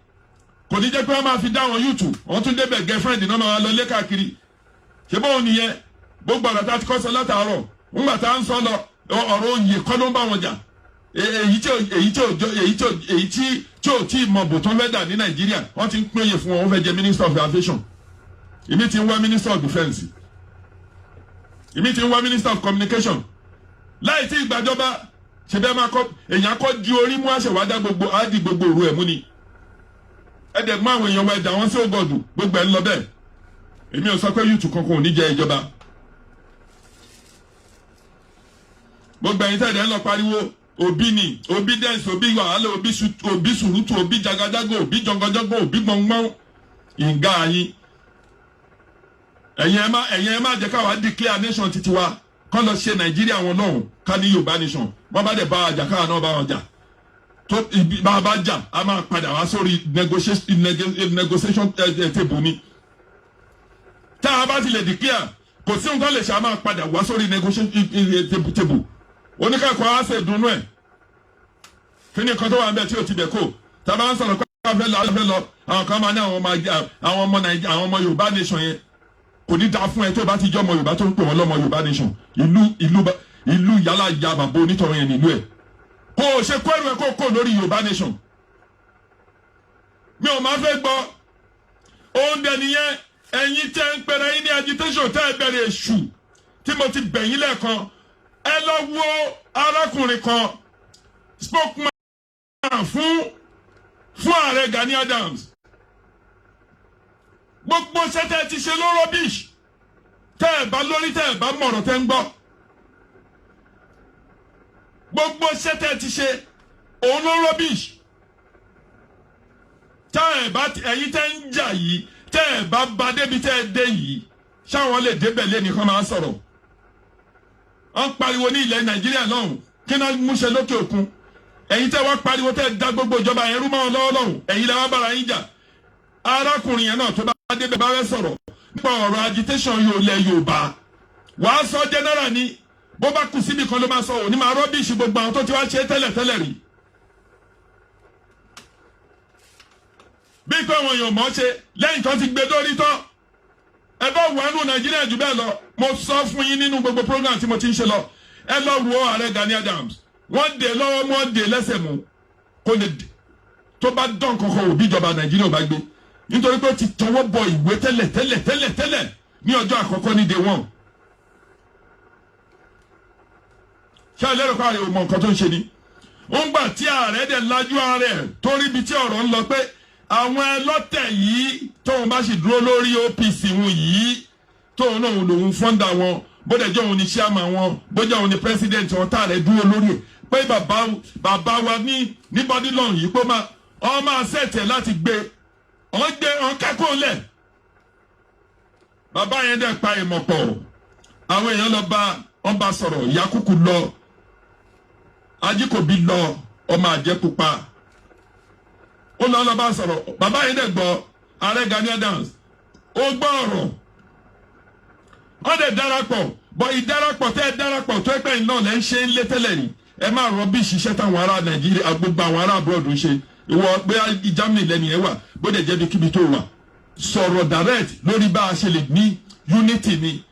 kò ní jẹ́ pé wọ́n máa fi dá àwọn yúùtù wọ́n tún débẹ̀ girlfriend náà máa lọ lé káàkiri ṣé bóun nìyẹn gbogbo ọ̀rọ̀ tá a ti kọ́ sọ látàárọ̀ ńgbà tá a ń sọ lọ ọ̀rọ̀ òye kọ́ ló ń bá wọn jà èyí tí ò tí mọ bò tó ń fẹ́ dà ní Nàìjíríà wọ́n ti ń pín oyè fún wọn wọ́n fẹ́ jẹ Minister of Aviation èmi ti ń wá Minister of Defence èmi ti ń wá Minister of Communication láì tí ìgbàjọba ṣe bẹ́ẹ̀ máa kọ́ èèyàn kọ́ di orí mú àṣẹwádá gbogbo àdì gbogbo òru ẹ̀ mú ni ẹ̀dẹ̀ mú àwọn èèyàn wa ẹ̀dá wọn sí ògọ̀dù gbogbo ẹ̀ ń lọ bẹ́ẹ̀ èmi ò sọ pé yúùtù kankan ò ní jẹ ìjọba gbogbo ẹ̀yin tẹ̀lé ń lọ pariwo òbí ni òbí dẹ́ǹsì òbí wàhálà òbí sùrùtù òbí jagajago òbí jọngọjọgbọ òbí gbọngbọn ìǹgá yín ẹ̀yin ẹ má jẹ́ káwa declare nation titi wa kọ́ lọ ṣe Nàìjíríà wọn lọ́hùn ká ní Yorùbá nation wọ́n bá dẹ̀ bá wa jà káwa náà bá wọn jà tó bá a bá jà a máa padà wá sórí negotiation table ni tá a bá ti lè declare kò sí nǹkan lè ṣe a máa padà wá sórí negotiation table oníkàkọ́ á ṣe dùnú ẹ̀ kí ni nǹkan tó wà ń bẹ̀ tí o ti bẹ̀ kó tá a bá ń sọ̀rọ̀ pé a fẹ́ lọ àwọn kan máa ní àwọn ọmọ Yorùbá nation yẹn kò ní dáa fún ẹ tó bá ti jẹ́ ọmọ Yorùbá tó ń pè wọ́n lọ́mọ Yorùbá nation ìlú yálà ya bàbá onítọ̀rọ̀ yẹn nílùú ẹ̀ kó o ṣe kó ẹrù ẹ kó kó lórí Yorùbá nation mi ò máa fẹ́ gbọ́ òun dẹ̀ nìyẹn ẹ̀yin tẹ́ ń pẹ̀rẹ̀ yín ní agitation tẹ́ ẹ bẹ̀rẹ̀ èṣù tí mo ti bẹ̀yìn lẹ́ẹ̀kan ẹ lọ wo arákùnrin kan spokesman fún ààrẹ Gani Adams gbogbo ṣẹ́tẹ̀ ti ṣe ló rubbish tẹ́ ẹ̀ bá lórí tẹ́ ẹ̀ bá mọ̀rọ̀ tẹ́ ń gbọ́ gbogbo ṣẹ́tẹ̀ ti ṣe òun ló rubbish tẹ́ ẹ̀ bá ẹ̀yin tẹ́ ń jà yìí tẹ́ ẹ̀ bá ba débi tẹ́ ẹ dé yìí ṣáwọn lè débẹ̀ lé nìkan máa sọ̀rọ̀ wọ́n pariwo ní ilẹ̀ Nàìjíríà lọ́hùn kí náà múṣẹ lókè òkun ẹ̀yin tẹ́ wá pariwo tẹ́ ẹ dá gbogbo ìjọba yẹn rú mọ́ wọn lọ́wọ́ lọ́hùn ẹ̀yin lẹ́wọ́ bára yín jà arákùnrin yẹn náà tó bá débẹ̀ bá fẹ́ sọ̀rọ̀ nípa ọ̀rọ̀ agitation yóò lẹ̀ Yorùbá wàá sọ general ni bó bá kù síbi kan ló máa sọ òní máa rọ́bìṣì gbogbo àwọn tó ti wá ṣe tẹ́lẹ̀ rí bí pé àwọn èèyàn mọ̀ ṣe lẹ́yìn tó ti gbé lórí tán ẹ bá wọ ẹnu Nàìjíríà jù bẹ́ẹ̀ lọ mo sọ fún yín nínú gbogbo program tí mo ti ń ṣe lọ ẹ lọ wo ààrẹ Gani Adams wọ́n dè lọ́wọ́ wọ́n dè lẹ́sẹ̀ mú kó lè tó bá dán kankan òbí ìjọba Nàìjíríà ò bá gbé nítorí pé ó ti tọwọ́ bọ ìwé tẹ́lẹ̀ ní ọjọ́ àkọ́kọ́ ní day one ṣé ẹlẹ́rọ kọ́ ààrẹ ò mọ nǹkan tó ń ṣe ni ó ń gbà tí ààrẹ dẹ̀ lajú ààrẹ torí ibi tí ọ̀rọ̀ ń lọ pé àwọn ẹlọ́tẹ̀ yìí tóun bá sì dúró lórí OPC wọn yìí tóun náà lòun fọ́ndà wọn bóde jẹ́ òun ní chairman wọn bóde òun ní president wọn tá rẹ̀ dúró lórí ẹ̀ pé bàbá wa ní Babylon yìí pé ọ máa ṣẹ̀tẹ̀ láti gbé ọ̀n kẹ́kọ̀ọ́ lẹ̀ bàbá yẹn dẹ̀ pa ìmọ̀ pọ̀ àwọn èèyàn lọ bá wọn bá sọ̀rọ̀ Yakuku lọ Ajíkòbí lọ ọmọ àjẹpupa ó lọ bá sọ̀rọ̀ bàbá yẹn dẹ̀ gbọ́ ààrẹ Gani Adams ó gbọ́ ọ̀rọ̀ wọ́n dẹ̀ darapọ̀ bọ̀ ìdarapọ̀ tẹ́ ẹ darapọ̀ tó ẹgbẹ́ yìí náà lẹ́ ń ṣe ń lé tẹ́lẹ̀ ni ẹ máa rọ bí ìṣiṣẹ́ táwọn ará Nàìjíríà gbogbo àwọn ará abroad ń ṣe ìwọ pé Germany lẹ́ni ẹ̀ wà bó dẹ̀ jẹ́ bí kíbi tó wà sọ̀rọ̀ direct lórí bá a ṣe lè ní unity ni.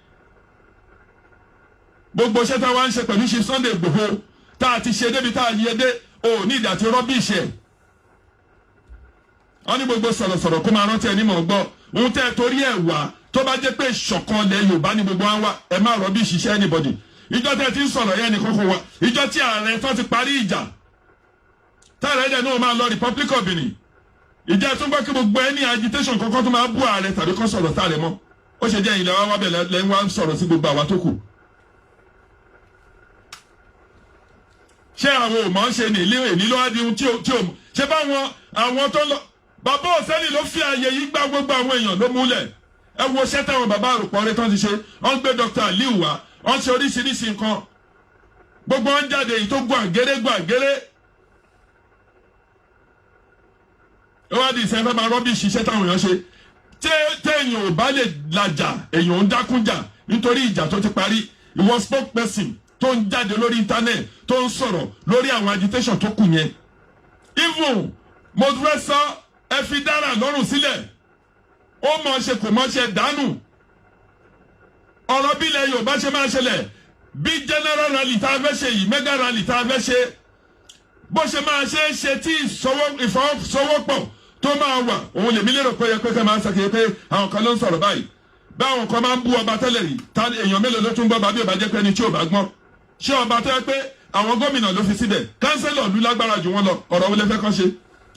gbogbo iṣẹ́ tá a wá ń ṣe pẹ̀lú ṣe Sunday Igboho tá a ti ṣe débi tá a yẹ dé ò ní ìdàtí rọ́bìṣì ẹ̀. wọ́n ní gbogbo sọ̀rọ̀sọ̀rọ̀ kó máa rántí ẹni mọ̀ gbọ́ òun tẹ́ ẹ torí ẹ̀ wá tó bá jẹ́ pé ìṣọ̀kan ilẹ̀ Yorùbá ni gbogbo wa ń wá ẹ má rọ́bìṣì iṣẹ́ anybody. ìjọ tẹ́ ti ń sọ̀rọ̀ yẹn nìkan kó wa ìjọ tí ààrẹ tó ti parí ìjà táàrẹ ẹ̀dẹ̀ náà máa lọ Republic of Benin ìjà tó ń gbọ́ kí gbogbo ẹni agitation kankan tó máa bú ààrẹ tàbí kan sọ̀rọ̀ táàrẹ mọ́ ó ṣe jẹ́ ilẹ̀ wa wábẹ̀ lẹ́yìn wa ń sọ̀rọ̀ sí gbogbo àwa tó kù. ṣé àwọn ò máa ń ṣe ní ilé ìní ló wá di ohun tí ò ṣe báwọn àwọn tó lọ bàbá Òsẹ́lì ló fi àyè yìí gbá gbogbo àwọn èèyàn ló múlẹ̀ ẹ wo ṣẹ́ táwọn bàbá àròpọ̀ rẹ tán ti ṣe wọ́n gbé Dr. Aliu wá wọ́n ṣe oríṣiríṣi nǹkan gbogbo wọn jáde èyí tó gbọ́ àgéré ó wá di ìṣẹ́fẹ́ máa rọ́bì ṣiṣẹ́ táwọn èèyàn ṣe téèyàn ò bá lè lajà èèyàn ń dákúnjà nítorí ìjà tó ti parí ìwọ spokesperson tó ń jáde lórí internet tó ń sọ̀rọ̀ lórí àwọn agitation tó kù yẹn even mo fẹ́ sọ ẹ fi dára lọ́rùn sílẹ̀ ó mọ̀ ṣe kò mọ̀ ṣe dànù ọ̀rọ̀ bí ilẹ̀ Yorùbá ṣe máa ṣẹlẹ̀ bí general rally tá a fẹ́ ṣe yìí mega rally tá a fẹ́ ṣe bó ṣe máa ṣe tí ìfọwọ́sowọ́pọ̀ tó máa wà òun lèmi lérò pé yẹ pé kẹ́ máa ń sàkíyè pé àwọn kan ló ń sọ̀rọ̀ báyìí báwọn kan máa ń bú ọba tẹ́lẹ̀ rí ta èèyàn mélòó ló tún gbọ́ bàbí ò bá jẹ́ pé ẹni tí ò bá gbọ́n ṣé ọba tó yẹ pé àwọn gómìnà ló fi síbẹ̀ kánsẹ́lọ̀ lù lágbára jù wọ́n lọ ọ̀rọ̀ wọlé fẹ́ kàn ṣe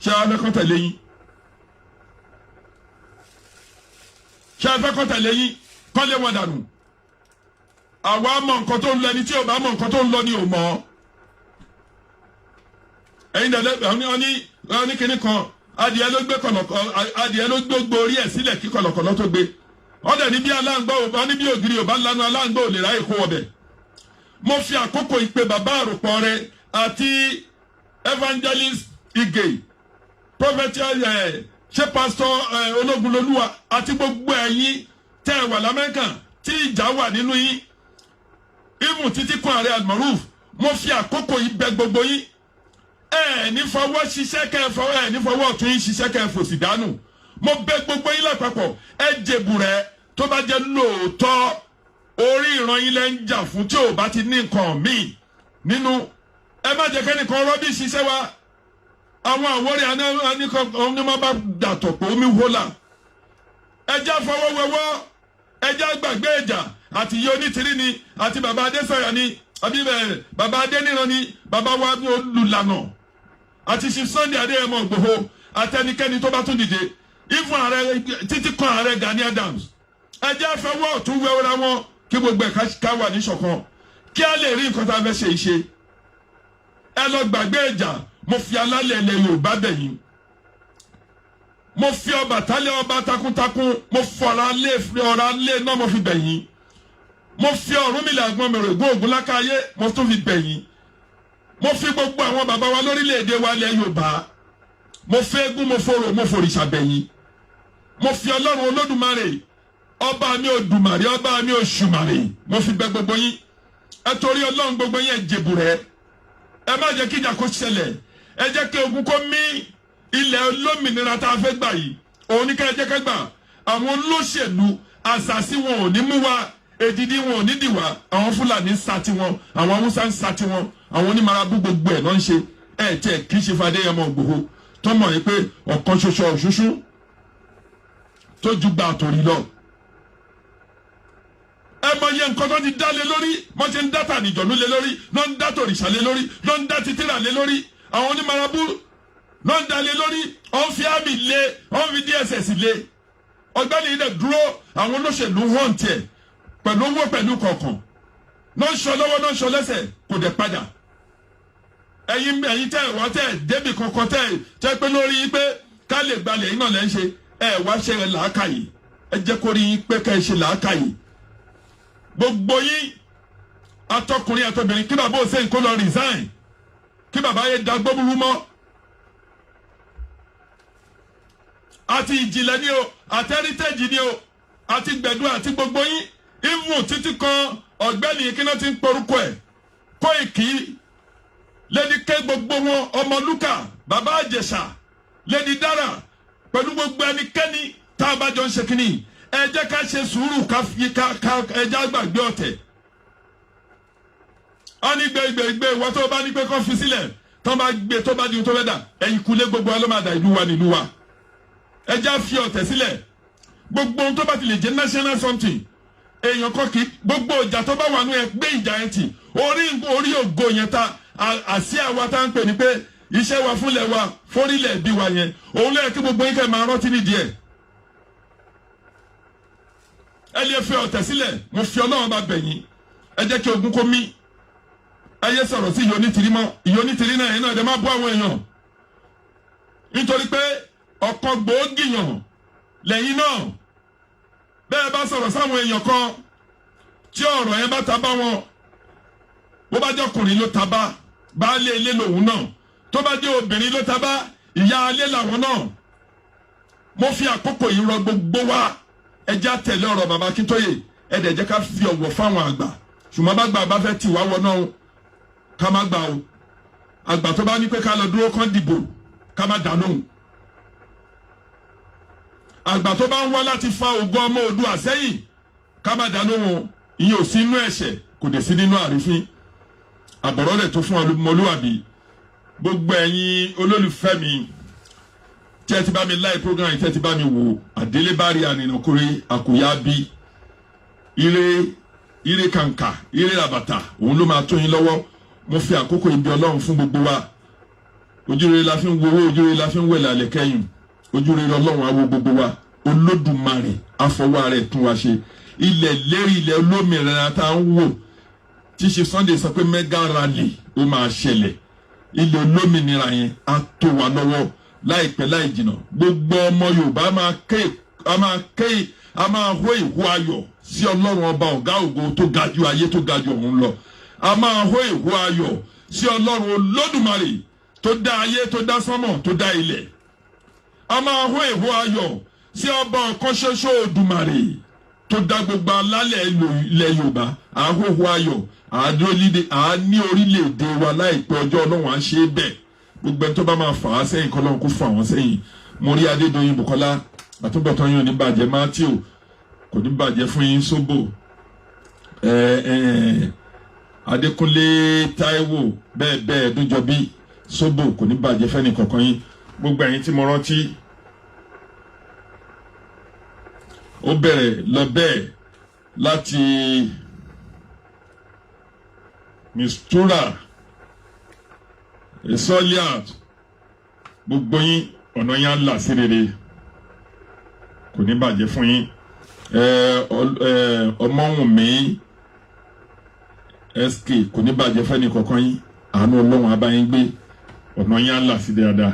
ṣé àwọn fẹ́ kàn tẹ̀lé yín ṣé àwọn fẹ́ kàn tẹ̀lé yín kọ́ lé wọn dànù àwa mọ nǹkan tó ń lọ ẹni tí ò bá mọ nǹkan tó ń lọ ni ò mọ̀ ẹ̀yin dẹ̀ ní kíní kan adìẹ ló gbé gborí ẹ̀ sílẹ̀ kí kọ̀lọ̀kọ̀lọ̀ tó gbé ọ̀dẹ̀ ní bí aláǹgbá ò ní bí ògiri ò bá lanu aláǹgbá ò lè ráyè kó wọbẹ̀. mo fi àkókò ìpè bàbá àròpọ̀ rẹ àti evangelist Ige prophet ṣé pastor Ológunlolúwa àti gbogbo ẹ̀yin tẹ́ ẹ wà l'Amẹ́ríkà tí ìjà wà nínú yín even títí kan ààrẹ Almaroof mo fi àkókò yìí bẹ̀ gbogbo yín ní fọwọ́ ṣiṣẹ́ kẹfọ́ ní fọwọ́ ọ̀tún yín ṣiṣẹ́ kẹfọ́ sì dánù mo bẹ̀ gbogbo yín lápapọ̀ jèbù rẹ tó bá jẹ́ lóòótọ́ orí ìran yín lẹ́ ń jà fún tí ò bá ti ní nǹkan míì nínú ẹ má jẹ́ kẹ́nìkan rọ́bì ṣiṣẹ́ wa àwọn àwòrán onímọ̀ bá dàtọ̀ pé omi wọ́là ẹjẹ́ fọwọ́wọ́wọ́ ẹjẹ́ gbàgbé ìjà àti iye onítìrí ni àti bàbá Adésàyà ni àbí bàbá Adéníran ni bàbá wa olùlànà àti ṣe Sunday Igboho àtẹnikẹ́ni tó bá tún dìde ìfún ààrẹ títí kan ààrẹ Gani Adams ẹjẹ́ fọwọ́ tún wẹ́wẹ́ra wọn kí gbogbo ẹ̀ka ká wà ní ṣọ̀kan kí a lè rí nǹkan tá a fẹ́ ṣe ìṣe ẹ lọ gbàgbé ìjà mo fi alálẹ̀ ilẹ̀ Yorùbá bẹ̀yìn mo fi Ọbàtálẹ̀ ọba takuntakun mo fọ̀rọ̀ alẹ́ náà mo fi bẹ̀yìn mo fi Ọ̀rúnmìlà àgbọn mi rògbò ògùn lákàáyé mo tún fi bẹ̀yìn mo fi gbogbo àwọn bàbá wa lórílẹ̀‐èdè wa ilẹ̀ Yorùbá mo fi eégún mo fòrò mo fòrìṣà bẹ̀yìn mo fi Ọlọ́run Olódùmarè ọba mi Òdùmarè ọba mi Òṣùmàrè mo fi bẹ̀ gbogbo yín ẹ torí Ọlọ́run gbogbo yín ẹ jèbù rẹ ẹ má jẹ́ kí ìjà kó ṣẹlẹ̀ ẹ jẹ́ kí ogun kó mì ilẹ̀ olómìnira tá a fẹ́ gbà yìí òun ní ká ẹ jẹ́ ká gbà àwọn olóṣèlú àṣàṣì wọn ò ní mú wa èdìdí wọn ò ní dìwà àwọn Fúlàní ń sa tiwọn àwọn Haúsá ń sa tiwọn àwọn onímọ̀ràbù gbogbo ẹ̀ ló ń ṣe ẹ̀ tẹ̀ kì í ṣe Fadéyẹmọ Ìgbòho tó mọ̀ yìí pé ọ̀kan ṣoṣo ọ̀ṣuṣu tó ju gba àtòrí lọ. ẹ mọ iye nǹkan tó ti dá lé lórí wọ́n ti ń dá tànìjọ̀nú lé lórí ló ń dá tòrìṣà lé lórí ló ń dá títírà lé lórí àwọn onímọ̀ràbù ló ń dá lé lórí ọ̀n fi àmì lé ọ̀n fi DSS lé ọ̀gbẹ́ni yìí dẹ̀ dúró àwọn olóṣèlú hàn tiẹ̀ pẹ̀lú owó pẹ̀lú kọ̀ọ̀kan náà ń sọ lọ́wọ́ náà ń sọ lẹ́sẹ̀ kò dẹ̀ padà ẹ̀yin tẹ́ wá tẹ́ débi kankan tẹ́ pé lórí yín pé ká lè gbalẹ̀ yín náà lẹ́ ń ṣe wá ṣe làákàyè ẹ jẹ́ kó rí yín pé ká ẹ ṣe làákàyè gbogbo yín atọkùnrin àtọbìnrin kí bàbá Hussein kó lọ resign kí bàbá yẹn da gbóbúrú mọ́ àti ìjìnlẹ̀ ni o àti heritage ni o àti gbẹ̀dú àti gbogbo yín ìmú títí kan ọ̀gbẹ́ni kíná ti ń porúkọ ẹ̀ Kóìkì lẹ́ni ké gbogbo wọn Ọmọlúkà bàbá Àjẹsà Lady Dara pẹ̀lú gbogbo ẹnikẹ́ni tá a bá jọ ń ṣe kínní ẹ jẹ́ ká ṣe sùúrù ká ẹja gbàgbé ọ̀tẹ̀. A ní gbé ìwọ tó bá ní pé kọ́ fi sílẹ̀ tó bá gbé tó bá di tó fẹ́ dà ẹ̀yìn kulé gbogbo wa ló máa dà ìlú wa nílùú wa. Ẹja fi ọ̀tẹ̀ sílẹ̀ gbogbo ohun tó bá ti lè jẹ́ national something èèyàn kan kì í gbogbo ìjà tó bá wà nù ẹ gbé ìjà yẹn tì orí ògo yẹn ta àsíá wa tá ń pè ní pé iṣẹ́ wa fúnlẹ̀ wa fórílẹ̀ bí wa yẹn òun lẹ́yìn kí gbogbo yín kẹ́ máa rántí nídìí ẹ̀. Ẹ lè fi ọ̀tẹ̀ sílẹ̀ mo fi Ọlọ́run bá bẹ̀ yín ẹ jẹ́ kí ogun kó mí ẹ yé sọ̀rọ̀ sí ìyónítìrí mọ́ ìyónítìrí náà yẹn náà ẹ má bú àwọn èèyàn nítorí pé ọ̀kan gbòógì yàn lẹ́yìn náà bẹ́ẹ̀ bá sọ̀rọ̀ sáwọn èèyàn kan tí ọ̀rọ̀ yẹn bá ta bá wọn bó bá jẹ́ ọkùnrin ló ta bá baálé ilé lòun náà tó bá jẹ́ obìnrin ló ta bá ìyá alé làwọn náà. Mo fi àkókò yìí rọ gbogbo wa ẹ jẹ́ á tẹ̀lé ọ̀rọ̀ bàbá Akíntóyè ẹ dẹ̀ jẹ́ ká fi ọ̀wọ̀ fáwọn àgbà ṣùgbọ́n bá gbà bá fẹ́ tì wá wọ náà ká má gbà o àgbà tó bá ní pé ká lọ dúró kán dìbò ká má dà lóhùn. Àgbà tó bá ń wá láti fa ògo ọmọ Oòduà sẹ́yìn ká má dà lóhùn ìyẹn ò sí inú ẹ̀ṣẹ̀ kò dẹ̀ sí nínú àrífín àbọ̀rọ̀ rẹ̀ tó fún ọmọlúwàbí. Gbogbo ẹ̀yin olólùfẹ́ mi tí ẹ ti bá mi láì program yìí tí ẹ ti bá mi wò àdélébárí ànínàkúrẹ́ àkúyábí ire kàǹkà ire àbàtà òun ló máa tó yín lọ́wọ́. Mo fi àkókò ibi Ọlọ́run fún gbogbo wa ojúrere la fi ń wo owó ojúrere la fi ń wẹ̀lẹ̀ àlẹ́ kẹ́yìn ojúrere Ọlọ́run á wo gbogbo wa Olódùmarè afọwọ́ rẹ̀ tún wa ṣe ilẹ̀ lérí ilẹ̀ olómìnira tá ń wò tí ṣe Sunday sọ pé mega rally ó máa ṣẹlẹ̀ ilẹ̀ olómìnira yẹn á tó wa lọ́wọ́ láìpẹ́ láì jìnnà gbogbo ọmọ Yorùbá a máa hó ìhó ayọ̀ sí Ọlọ́run ọba ọ̀gá ògo tó ga ju ayé tó ga ju ọ̀run lọ a máa hó ìhó ayọ̀ sí Ọlọ́run Olódùmarè tó dá ayé tó dá sánmọ̀ tó dá ilẹ̀ a máa hó ìhó ayọ̀ sí ọba ọ̀kan ṣoṣo Òdùmarè tó dá gbogbo alálẹ̀ ilẹ̀ Yorùbá àhóhó ayọ̀ àní orílẹ̀-èdè wa láìpẹ́ ọjọ́ Ọlọ́run á ṣe é bẹ́ẹ̀ gbogbo ẹni tó bá máa fà á sẹ́yìn kọ́ Ọlọ́run kó fà wọ́n sẹ́yìn. Mo rí Adédoyin Bùkọ́lá àtúbọ̀tán yín ò ní bàjẹ́ Matthew kò ní bàjẹ́ fún yín Sóbò Adékúnlé Táíwò bẹ́ẹ̀ Dúnjọbí Sóbò kò ní bàjẹ́ fẹ́ni kankan yín. Gbogbo ẹ̀yin tí mo rántí ó bẹ̀rẹ̀ lọ bẹ́ẹ̀ láti Mistura Esoliat gbogbo yín ọ̀nà yín á là sí rere kò ní bàjẹ́ fún yín. Ọmọwùnmí SK kò ní bàjẹ́ fẹ́ni kankan yín àánú Ọlọ́run á bá yín gbé ọ̀nà yín á là sí dáadáa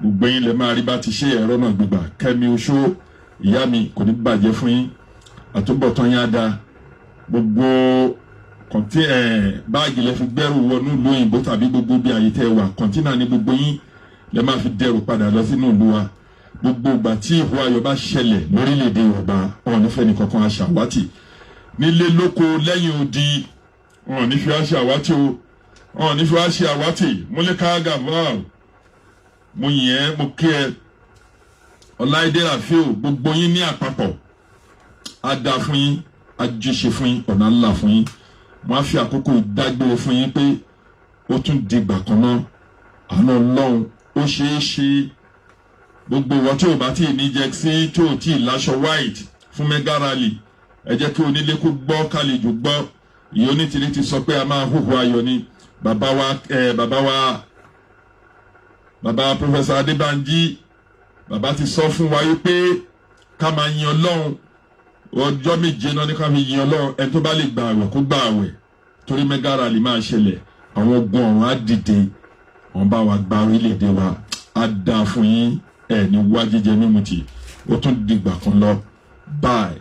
gbogbo yín lè máa rí bá ti ṣe ẹ̀rọ náà gbígbà Kẹ́mi Oṣó ìyá mi kò ní bàjẹ́ fún yín àtúbọ̀tán yín á da gbogbo kọ̀ǹtì báàgì lẹ fi gbẹ́rù wọnú ìlú òyìnbó tàbí gbogbo bí àyè tẹ́ wà kọ̀ǹtínà ní gbogbo yín lẹ máa fi dẹrù padà lọ sínú ìlú wa gbogbo ìgbà tí ìhó ayọ̀ bá ṣẹlẹ̀ lórílẹ̀‐èdè Yorùbá wọn nífẹ̀ẹ́ ní kankan aṣàwátì nílé lóko lẹ́yìn odi wọn nífẹ̀ẹ́ aṣàwátì o wọn nífẹ̀ẹ́ aṣàwátì múlẹ́ká gàváà mo yìn ẹ́ mo kí ẹ Ọláìdé Ràfíù gbogbo yín ní àpapọ̀ á dá fún yín á jíṣe fún yín ọ̀nà ńlá fún yín. Mo á fi àkókò ìdágbére fún yín pé ó tún dìgbà kan náà àánú Ọlọ́run ó ṣeé ṣe gbogbo ìwọ tí ò bá tí ì ní jẹ sí tí ò tí ì láṣọ white fún mega rally ẹ jẹ́ kí onílé kó gbọ́ kálejò gbọ́ Ìyónítìrí ti sọ pé a máa hùwà ayọ̀ ni bàbá Professor Adébánjí bàbá ti sọ fún wa wípé ká máa yin Ọlọ́run ọjọ́ méje náà ní ká fi yin Ọlọ́run ẹni tó bá lè gba àwẹ̀ kó gba àwẹ̀ torí mega rally máa ṣẹlẹ̀ àwọn ogun ọ̀run á dìde wọ́n bá wa gba orílẹ̀-èdè wa á dáa fún yín ẹ̀ ní wá jíjẹ mímu tì ó tún dìgbà kan lọ bye.